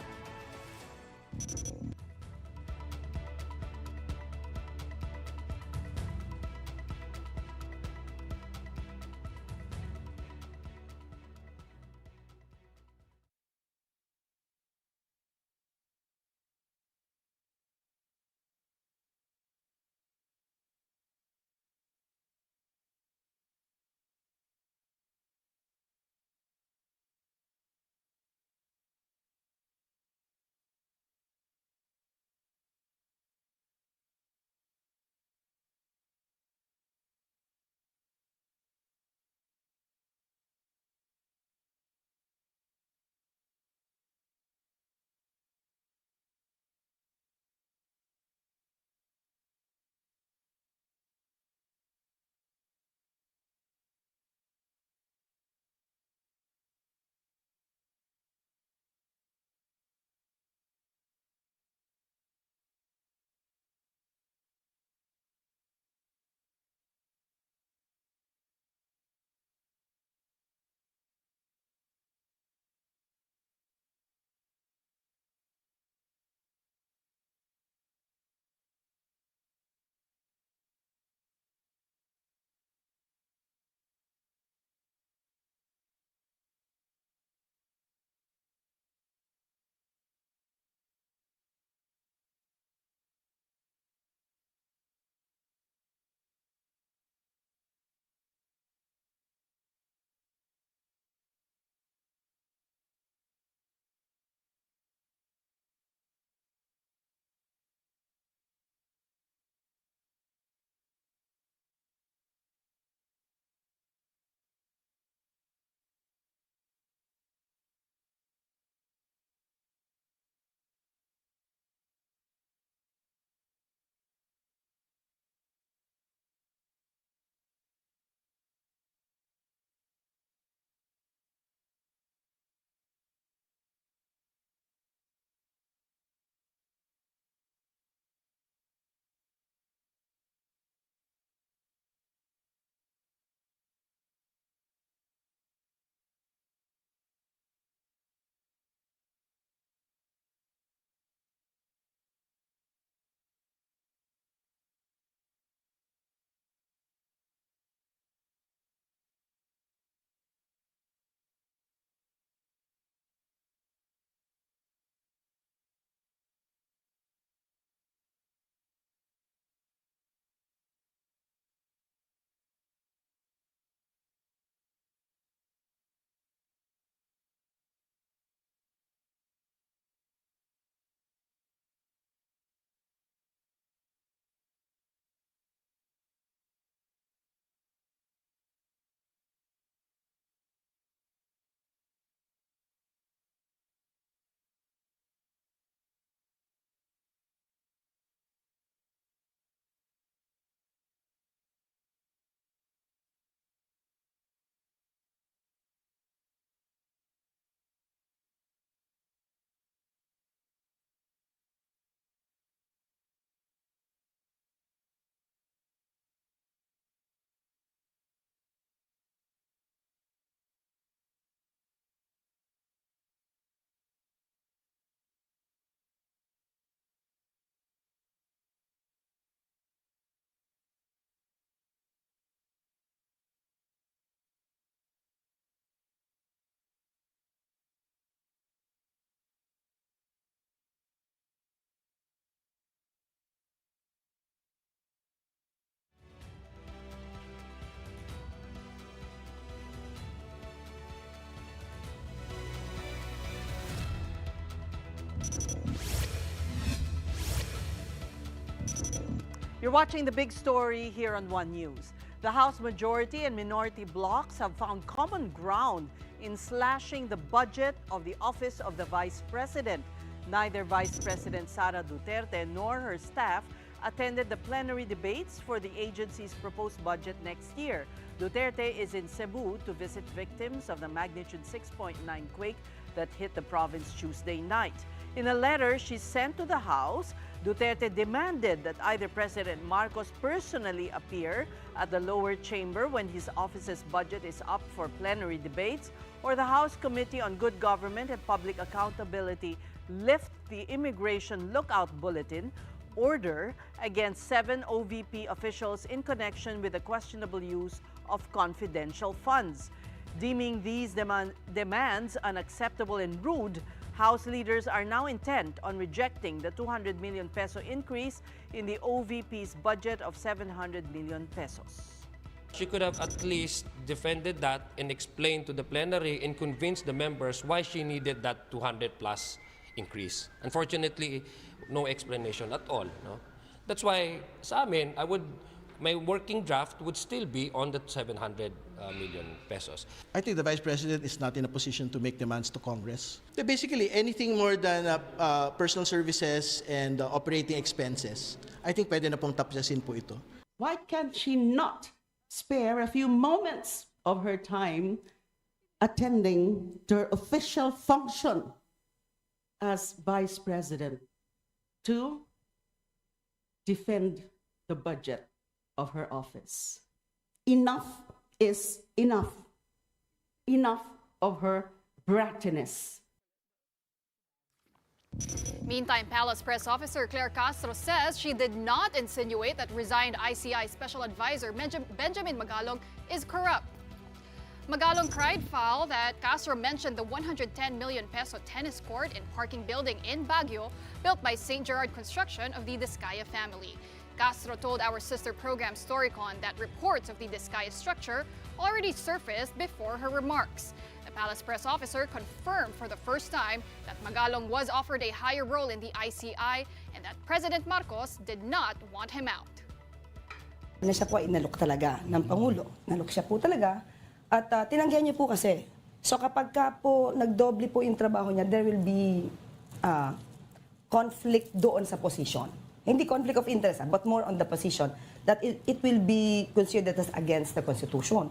You're watching the big story here on One News. The House majority and minority blocs have found common ground in slashing the budget of the Office of the Vice President. Neither Vice President Sara Duterte nor her staff attended the plenary debates for the agency's proposed budget next year. Duterte is in Cebu to visit victims of the magnitude 6.9 quake that hit the province Tuesday night. In a letter she sent to the House, Duterte demanded that either President Marcos personally appear at the lower chamber when his office's budget is up for plenary debates, or the House Committee on Good Government and Public Accountability lift the Immigration Lookout Bulletin order against 7 OVP officials in connection with the questionable use of confidential funds. Deeming these demands unacceptable and rude, House leaders are now intent on rejecting the 200 million peso increase in the OVP's budget of 700 million pesos. She could have at least defended that and explained to the plenary and convinced the members why she needed that 200 plus increase. Unfortunately, no explanation at all. No? That's why sa amin, my working draft would still be on the 700 million pesos. I think the Vice President is not in a position to make demands to Congress. Basically, anything more than personal services and operating expenses, I think pwede na pong tapusin po ito. Why can't she not spare a few moments of her time attending to her official function as Vice President to defend the budget of her office? Enough is enough. Enough of her brattiness. Meantime, Palace Press Officer Claire Castro says she did not insinuate that resigned ICI Special Advisor Benjamin Magalong is corrupt. Magalong cried foul that Castro mentioned the 110 million peso tennis court and parking building in Baguio built by St. Gerard Construction of the Discaya family. Castro told our sister program Storycon that reports of the Discaya structure already surfaced before her remarks. The Palace Press Officer confirmed for the first time that Magalong was offered a higher role in the ICI and that President Marcos did not want him out. Siya po ay inalok talaga ng Pangulo. Nalok siya po talaga at tinanggihan niya po kasi. So kapag ka po nagdoble po yung trabaho niya, there will be conflict doon sa position. Hindi conflict of interest, but more on the position that it will be considered as against the Constitution.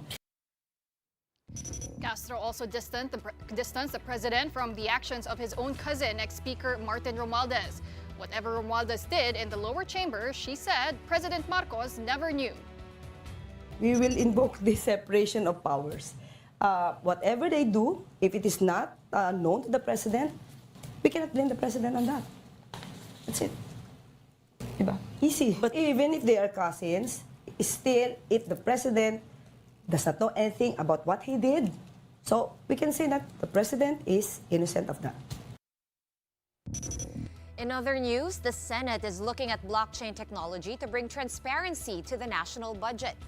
Castro also distanced the president from the actions of his own cousin, ex-Speaker Martin Romualdez. Whatever Romualdez did in the lower chamber, she said President Marcos never knew. We will invoke the separation of powers. Whatever they do, if it is not known to the president, we cannot blame the president on that. That's it. Diba? Easy. But even if they are cousins, still, if the president does not know anything about what he did, so we can say that the president is innocent of that. In other news, the Senate is looking at blockchain technology to bring transparency to the national budget.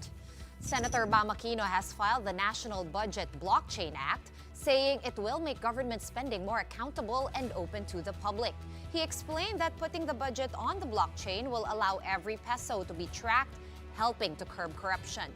Senator Bam Aquino has filed the National Budget Blockchain Act, saying it will make government spending more accountable and open to the public. He explained that putting the budget on the blockchain will allow every peso to be tracked, helping to curb corruption.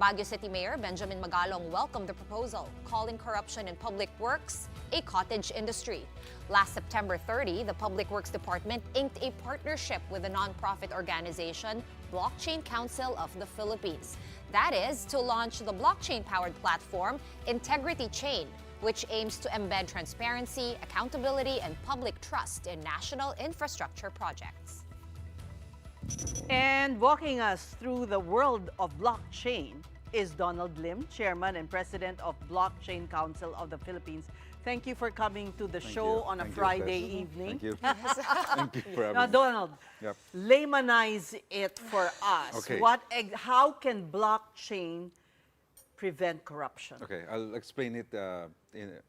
Baguio City Mayor Benjamin Magalong welcomed the proposal, calling corruption in public works a cottage industry. Last September 30, the Public Works Department inked a partnership with the nonprofit organization Blockchain Council of the Philippines. That is to launch the blockchain-powered platform Integrity Chain, which aims to embed transparency, accountability, and public trust in national infrastructure projects. And walking us through the world of blockchain is Donald Lim, Chairman and President of Blockchain Council of the Philippines. Thank you for coming to the show on a Friday evening. Thank you. Thank you for having Now, me. Donald, Yep. laymanize it for us. Okay. How can blockchain prevent corruption? Okay, I'll explain it.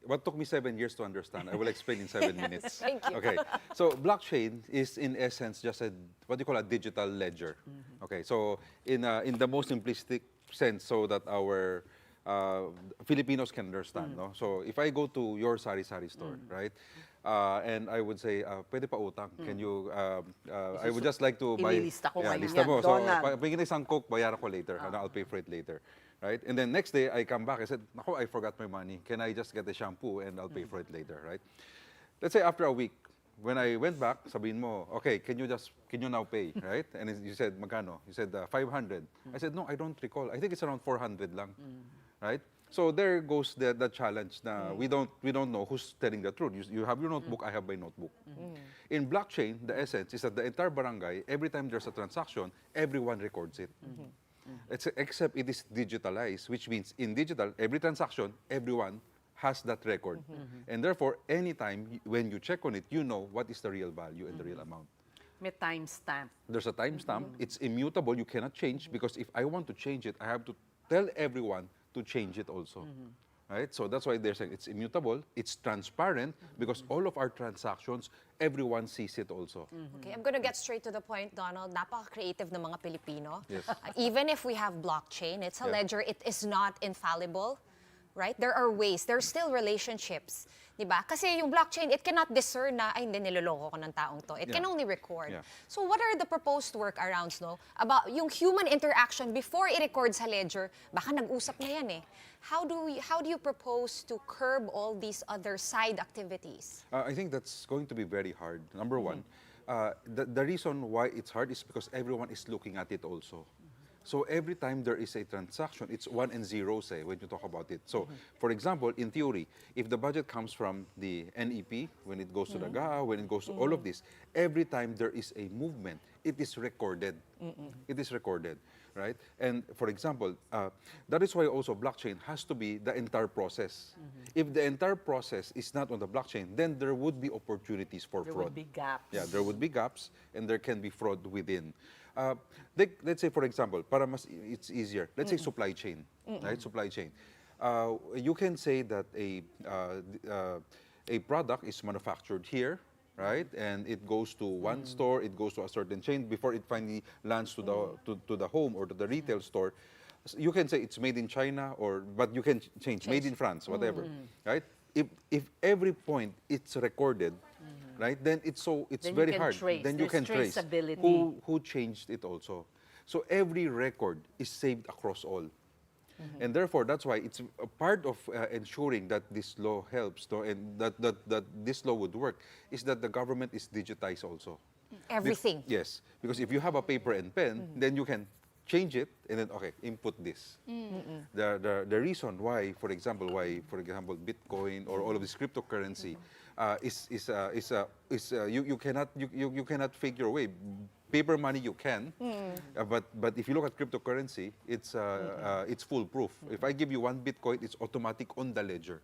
What took me 7 years to understand, I will explain in 7 minutes. Thank you. Okay, so blockchain is in essence just what you call a digital ledger. Okay, so in the most simplistic sense, so that our Filipinos can understand. No? So if I go to your sari-sari store, right? And I would say, pwede pa utang. Can you, I would just like to buy... Ililista ko ngayon lista yan. mo. So, Donald. pagiging isang Coke, bayaran ko later. And I'll pay for it later. Right? And then next day, I come back. I said, nako, I forgot my money. Can I just get the shampoo and I'll pay for it later, right? Let's say after a week, when I went back, sabihin mo, okay, can you now pay, right? And you said, magkano? You said, 500. I said, no, I don't recall. I think it's around 400 lang, right? So there goes the challenge. Na we don't know who's telling the truth. You have your notebook, I have my notebook. In blockchain, the essence is that the entire barangay, every time there's a transaction, everyone records it. Except it is digitalized, which means in digital, every transaction, everyone has that record. And therefore, anytime when you check on it, you know what is the real value and the real amount. May timestamp. There's a timestamp. It's immutable. You cannot change because if I want to change it, I have to tell everyone to change it also. Right? So that's why they're saying it's immutable, it's transparent, because all of our transactions, everyone sees it also. Okay, I'm going to get straight to the point, Donald. Napaka-creative ng mga Pilipino. Yes. Even if we have blockchain, it's a Yeah. ledger, it is not infallible. Right? There are ways. There's still relationships. Diba? Kasi yung blockchain, it cannot discern na, ay, hindi, niloloko ko ng taong to. It can Yeah. only record. Yeah. So what are the proposed workarounds, no? About yung human interaction before i-record sa ledger, baka nag-usap na yan eh. How do you propose to curb all these other side activities? I think that's going to be very hard. Number one, the reason why it's hard is because everyone is looking at it also. So every time there is a transaction, it's 1 and 0, say, when you talk about it. So, for example, in theory, if the budget comes from the NEP, when it goes to the GA, when it goes to all of this, every time there is a movement, it is recorded. It is recorded, right? And for example, that is why also blockchain has to be the entire process. If the entire process is not on the blockchain, then there would be opportunities for There fraud. would be gaps. Yeah, there would be gaps, and there can be fraud within. Let's say, for example, para mas it's easier. Let's say supply chain, right? Supply chain. You can say that a product is manufactured here, right? And it goes to one store, it goes to a certain chain before it finally lands to the home or to the retail store. You can say it's made in China, but you can change made in France, whatever, right? If every point it's recorded, right? Then it's Then you very can hard. trace. Then you There's can trace traceability. who changed it also. So every record is saved across all. And therefore, that's why it's a part of ensuring that this law helps, no, and that this law would work, is that the government is digitized also. Everything. Yes, because if you have a paper and pen, then you can change it and then, okay, input this. The reason why, for example, Bitcoin or all of this cryptocurrency you cannot fake your way. Paper money you can, but if you look at cryptocurrency, it's foolproof. If I give you 1 Bitcoin, it's automatic on the ledger,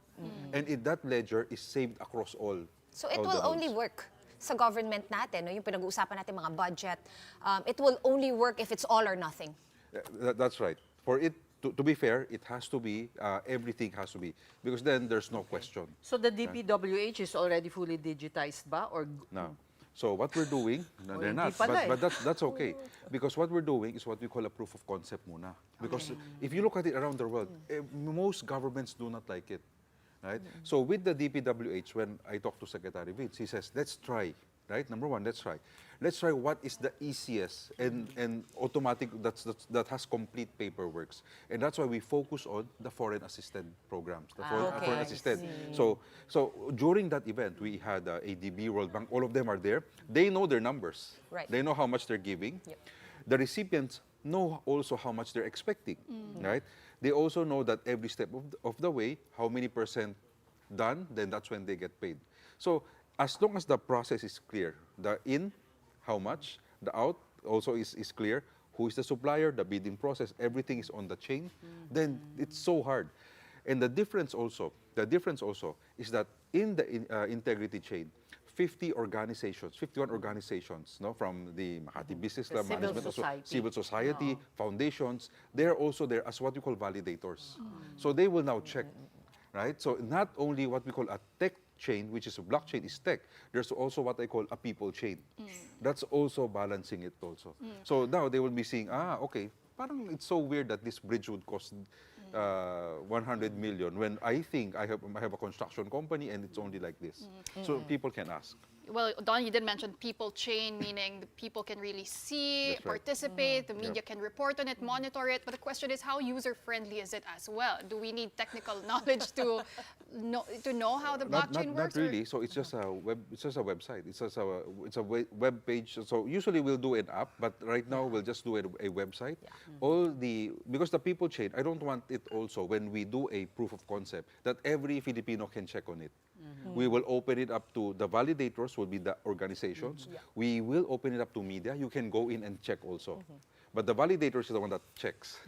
and that ledger is saved across all. So it all will the only homes. work sa government natin, no? Yung pinag-uusapan natin mga budget. It will only work if it's all or nothing. That's right. For it to be fair, it has to be everything has to be, because then there's no question. So the DPWH is already fully digitized ba? Or No. So what we're doing, no, they're hindi not, pala but that's okay. Because what we're doing is what we call a proof of concept muna. Because if you look at it around the world, most governments do not like it. Right? So with the DPWH, when I talk to Secretary Vince, he says, let's try, right? Number one, let's try. Let's try what is the easiest and automatic, that has complete paperwork. And that's why we focus on the foreign assisted programs, the foreign assisted. So during that event, we had ADB, World Bank, all of them are there. They know their numbers. Right. They know how much they're giving. Yep. The recipients know also how much they're expecting, right? They also know that every step of the way, how many % done, then that's when they get paid. So as long as the process is clear, the in, how much, the out also is clear, who is the supplier, the bidding process, everything is on the chain, then it's so hard. And the difference also is that in the integrity chain, 51 organizations, no, from the Makati Business Club, civil Management, society. Civil society, foundations, they're also there as what we call validators. So they will now check, right? So not only what we call a tech chain, which is a blockchain, is tech, there's also what I call a people chain. That's also balancing it also. So now they will be seeing, okay, parang it's so weird that this bridge would cost 100 million when I think I have a construction company and it's only like this. So people can ask. Well, Don, you did mention people chain, meaning the people can really see, That's right. participate, the media can report on it, monitor it. But the question is, how user-friendly is it as well? Do we need technical knowledge to know how the blockchain works? Not really. So it's just a website. It's a web page. So usually we'll do an app, but right now we'll just do a website. Because the people chain, I don't want it also when we do a proof of concept that every Filipino can check on it. We will open it up to the validators, will be the organizations. We will open it up to media. You can go in and check also. But the validators is the one that checks,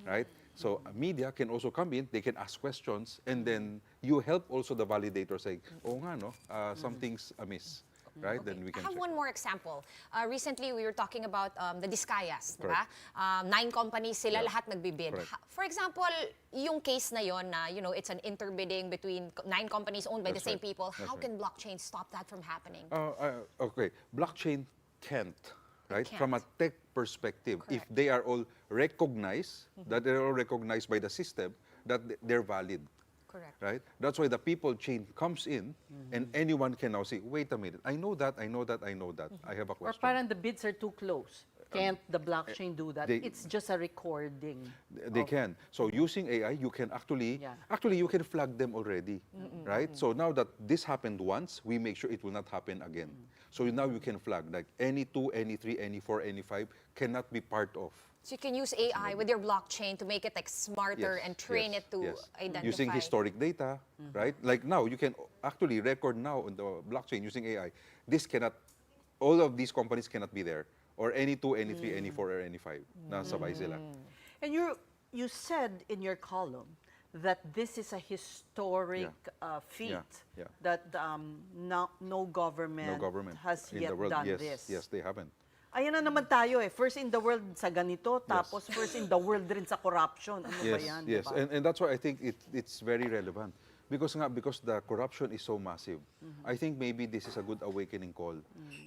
right? So media can also come in, they can ask questions, and then you help also the validator say, oh nga no, something's amiss. Right? Then we can I have check. one more example. Recently, we were talking about the Discayas, di ba? 9 companies sila, lahat nagbibid. Correct. For example, yung case na yon na, it's an interbidding between 9 companies owned by the same people. How can blockchain stop that from happening? Okay, blockchain can't, right? can't. From a tech perspective, if they are all recognized, that they're all recognized by the system, that they're valid. Correct. Right? That's why the people chain comes in and anyone can now say, wait a minute, I know that, I know that, I know that. I have a Or question. parang the bids are too close. Can't the blockchain do that? they- It's just a recording. They can. So using AI, you can actually you can flag them already, right? So now that this happened once, we make sure it will not happen again. So now you can flag like any 2, any 3, any 4, any 5 cannot be part of. So you can use AI with your blockchain to make it like smarter and train it to identify. Using historic data, right? Like now, you can actually record now on the blockchain using AI. This cannot, all of these companies cannot be there. Or any 2, any 3, any 4, or any 5. Nasabay sila. And you said in your column that this is a historic feat that no government has in yet the world. done Yes, this. yes, they haven't. Ayan na naman tayo eh. First in the world sa ganito, tapos first in the world rin sa corruption. Ano ba yan? Yes, diba? and that's why I think it's very relevant. Because the corruption is so massive. I think maybe this is a good awakening call.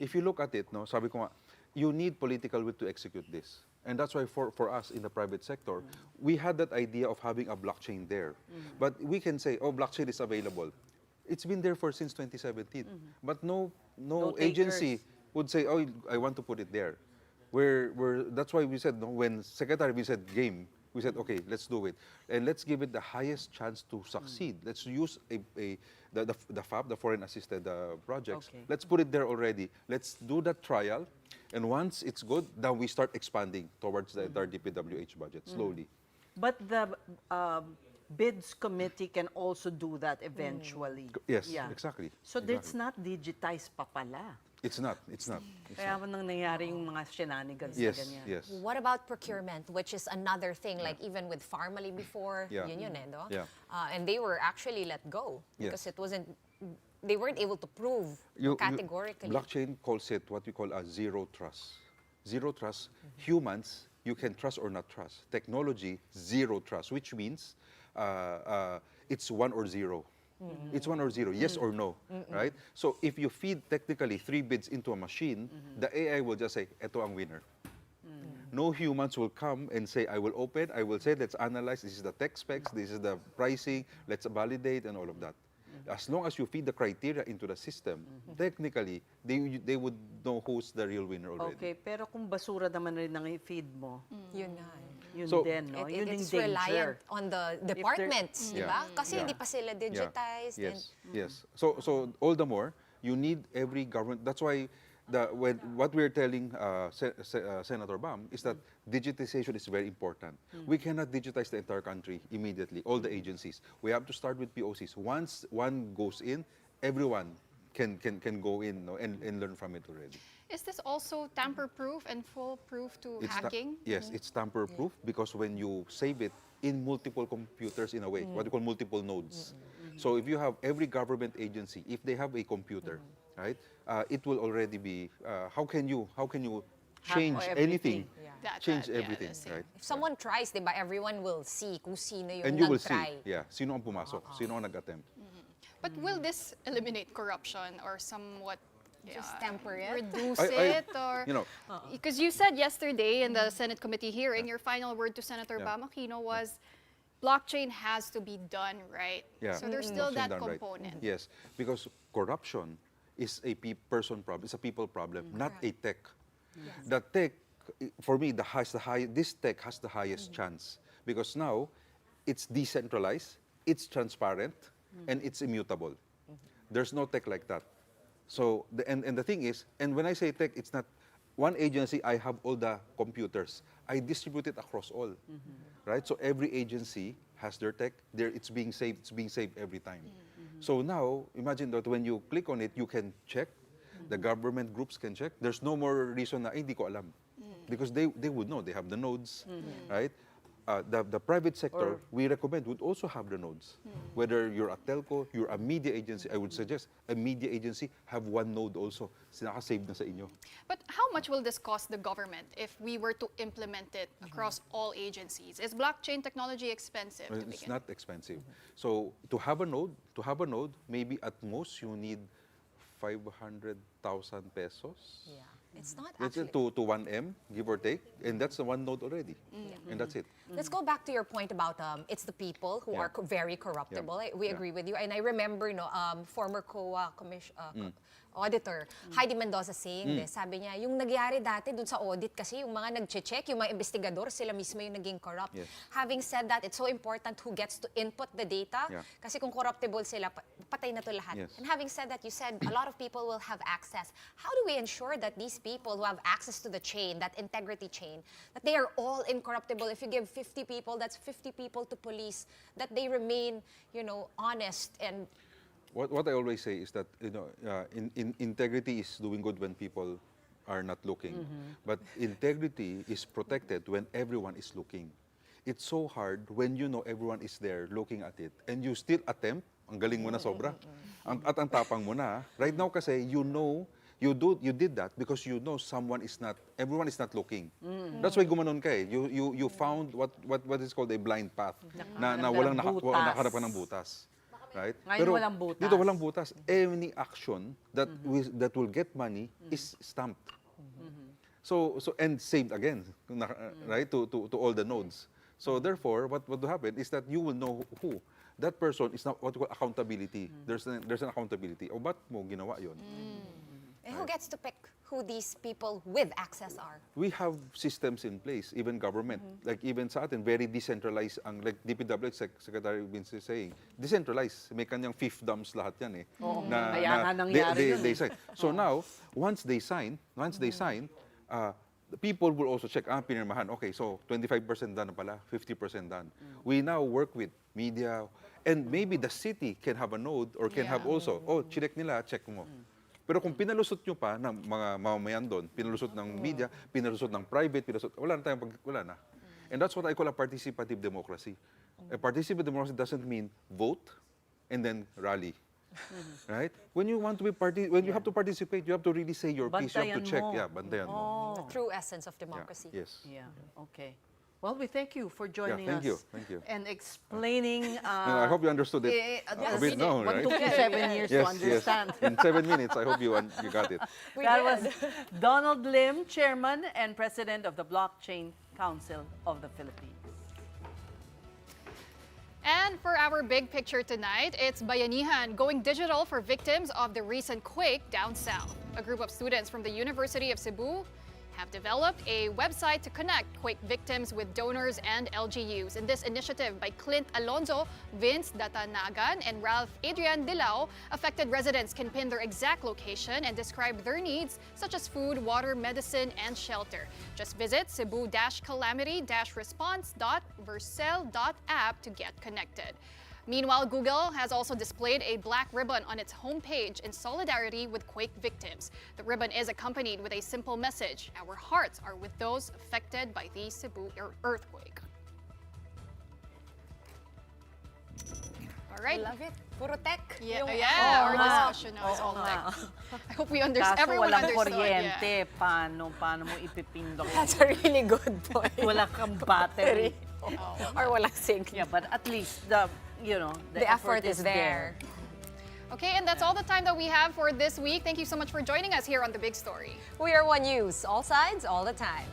If you look at it, no, sabi ko nga, you need political will to execute this. And that's why for us in the private sector, we had that idea of having a blockchain there. But we can say, oh, blockchain is available. It's been there since 2017. But no agency would say, oh, I want to put it there. That's why we said, no, when Secretary, we said game, we said, okay, let's do it. And let's give it the highest chance to succeed. Let's use the FAB, the Foreign Assisted Projects. Okay. Let's put it there already. Let's do that trial. And once it's good, then we start expanding towards the entire DPWH budget slowly. But the bids committee can also do that eventually. Yes, exactly. So it's not digitized pa pala. It's not. Kaya nang nangyari yung mga shenanigans na Yes, ganyan. yes. What about procurement, which is another thing, like even with Farmally before, yun eh, no? Yeah. And they were actually let go because they weren't able to prove categorically. Blockchain calls it what we call a zero trust. Zero trust. Humans, you can trust or not trust. Technology, zero trust, which means it's 1 or 0. It's 1 or 0, yes or no, right? So if you feed technically 3 bids into a machine, the AI will just say, eto ang winner. No humans will come and say, I will open, I will say, let's analyze, this is the tech specs, this is the pricing, let's validate, and all of that. As long as you feed the criteria into the system, technically, they would know who's the real winner already. Okay, pero kung basura naman rin ang i-feed mo, yun na. Yun So, din, no? Yun yung It's danger. reliant on the departments, di ba? Kasi hindi pa sila digitized. Yes, yes. So all the more, you need every government. That's why what we're telling Senator Bam is that digitization is very important. We cannot digitize the entire country immediately, all the agencies. We have to start with POCs. Once one goes in, everyone can go in, no, and learn from it already. Is this also tamper-proof and foolproof to hacking? Yes, it's tamper-proof because when you save it in multiple computers in a way, what we call multiple nodes. So if you have every government agency, if they have a computer, right, it will already be, how can you change anything? Change everything, right? If someone tries, di ba, everyone will see kung sino yung And you will nag-try. see, sino ang pumasok, sino ang nag-attempt. But will this eliminate corruption or somewhat Just temper it? reduce I- it? Or you know, because you said yesterday in the Senate committee hearing, your final word to Senator Bam Aquino was, blockchain has to be done right. Yeah. So there's still Blockchain that done right. component. Yes, because corruption is a person problem, it's a people problem, not a tech. The tech, for me, this tech has the highest chance because now it's decentralized, it's transparent, and it's immutable. There's no tech like that. So, and the thing is, and when I say tech, it's not one agency, I have all the computers. I distribute it across all, right? So every agency has their tech. It's being saved every time. So now, imagine that when you click on it, you can check. The government groups can check. There's no more reason na, hindi ko alam. Because they would know. They have the nodes, right? The private sector, we recommend, would also have the nodes. Whether you're a telco, you're a media agency, I would suggest a media agency have one node also. Sinaka-save na sa inyo. But how much will this cost the government if we were to implement it across all agencies? Is blockchain technology expensive to begin? It's not expensive. So to have a node, maybe at most you need 500,000 pesos. Yeah. It's not That's actually... it to 1M, give or take, and that's the one node already, and that's it. Let's go back to your point about it's the people who are very corruptible. We agree with you. And I remember, former COA auditor, Heidi Mendoza saying this. Sabi niya, yung nagyari dati dun sa audit kasi yung mga nag-check, yung mga investigador, sila mismo yung naging corrupt. Having said that, it's so important who gets to input the data kasi kung corruptible sila, patay na to lahat. And having said that, you said a lot of people will have access. How do we ensure that these people who have access to the chain, that integrity chain, that they are all incorruptible? If you give 50 people, that's 50 people to police, that they remain, honest and... What I always say is that integrity is doing good when people are not looking, but integrity is protected when everyone is looking. It's so hard when you know everyone is there looking at it and you still attempt. Ang galing mo na sobra. At ang tapang mo na. Right now kasi you did that because you know everyone is not looking. That's why gumanon ka eh. You found what is called a blind path na walang nakaharap ka ng butas. Right? Ngayon walang butas. Dito walang butas. Any action that will get money is stamped. So and saved again, right? To all the nodes. So therefore, what will happen is that you will know who. That person is not what we call accountability. There's an accountability. O ba't mo ginawa yun? And who gets to pick who these people with access are? We have systems in place, even government. Like even sa atin, very decentralized. Like DPWH, Secretary Vince is saying, decentralized. May kanyang fifth dams lahat yan eh. Kaya nga nangyari yun. They sign. So now, once they sign, the people will also check, pinirmahan. Okay, so 25% done na pala, 50% done. We now work with media, and maybe the city can have a node or can have also, check nila, check mo. Pero kung pinalusot nyo pa ng mga mamamayan doon, pinalusot ng media, pinalusot ng private, wala na. And that's what I call a participative democracy. A participative democracy doesn't mean vote and then rally. Right? When you want to when you have to participate, you have to really say your piece. You have to check. Bantayan mo. The true essence of democracy. Yes. Yeah, okay. Well, we thank you for joining thank us. Thank you. And explaining... I hope you understood it a bit now, right? What took you 7 years to understand? Yes. In 7 minutes, I hope you got it. That was Donald Lim, Chairman and President of the Blockchain Council of the Philippines. And for our big picture tonight, it's Bayanihan going digital for victims of the recent quake down south. A group of students from the University of Cebu have developed a website to connect quake victims with donors and LGUs. In this initiative by Clint Alonzo, Vince Datanagan, and Ralph Adrian Dilao, affected residents can pin their exact location and describe their needs, such as food, water, medicine, and shelter. Just visit cebu-calamity-response.vercel.app to get connected. Meanwhile, Google has also displayed a black ribbon on its homepage in solidarity with quake victims. The ribbon is accompanied with a simple message: our hearts are with those affected by the Cebu earthquake. All right. I love it. Puro tech. Our discussion now is all tech. I hope we understand. Kaso Everyone walang understood. kuryente. Paano mo ipipindok? That's a really good point. Wala kang battery. Or walang sync. Yeah, but at least the effort is there. Okay, and that's all the time that we have for this week. Thank you so much for joining us here on The Big Story. We are One News, all sides, all the time.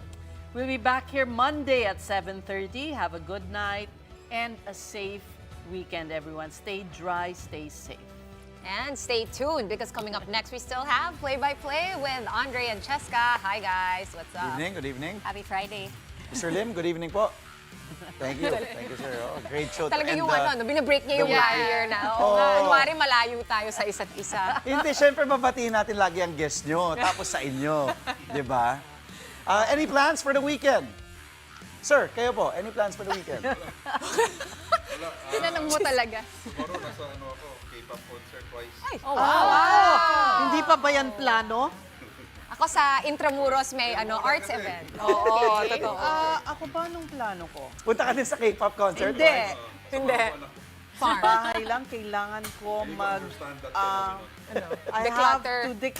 We'll be back here Monday at 7:30. Have a good night and a safe weekend, everyone. Stay dry, stay safe. And stay tuned because coming up next, we still have play-by-play with Andre and Cheska. Hi, guys. What's up? Good evening. Happy Friday. Mr. Lim, good evening po. Thank you, sir. Oh, great show. Talaga And, yung binabreak niya yung the barrier na. Oo. Kunwari malayo tayo sa isa't isa. Hindi, syempre babatiin natin lagi ang guest nyo, tapos sa inyo. Di ba? Any plans for the weekend? Sir, kayo po, any plans for the weekend? Tinanong mo talaga. Tomorrow nasa ako, K-pop concert twice. Oh, wow! Hindi pa ba yan plano? Ako sa Intramuros may arts event. Oo, totoo. Ako ba anong plano ko? Punta ka din sa K-pop concert? Hindi. Hindi. Sa bahay lang, kailangan ko I have Declutter. to declutter.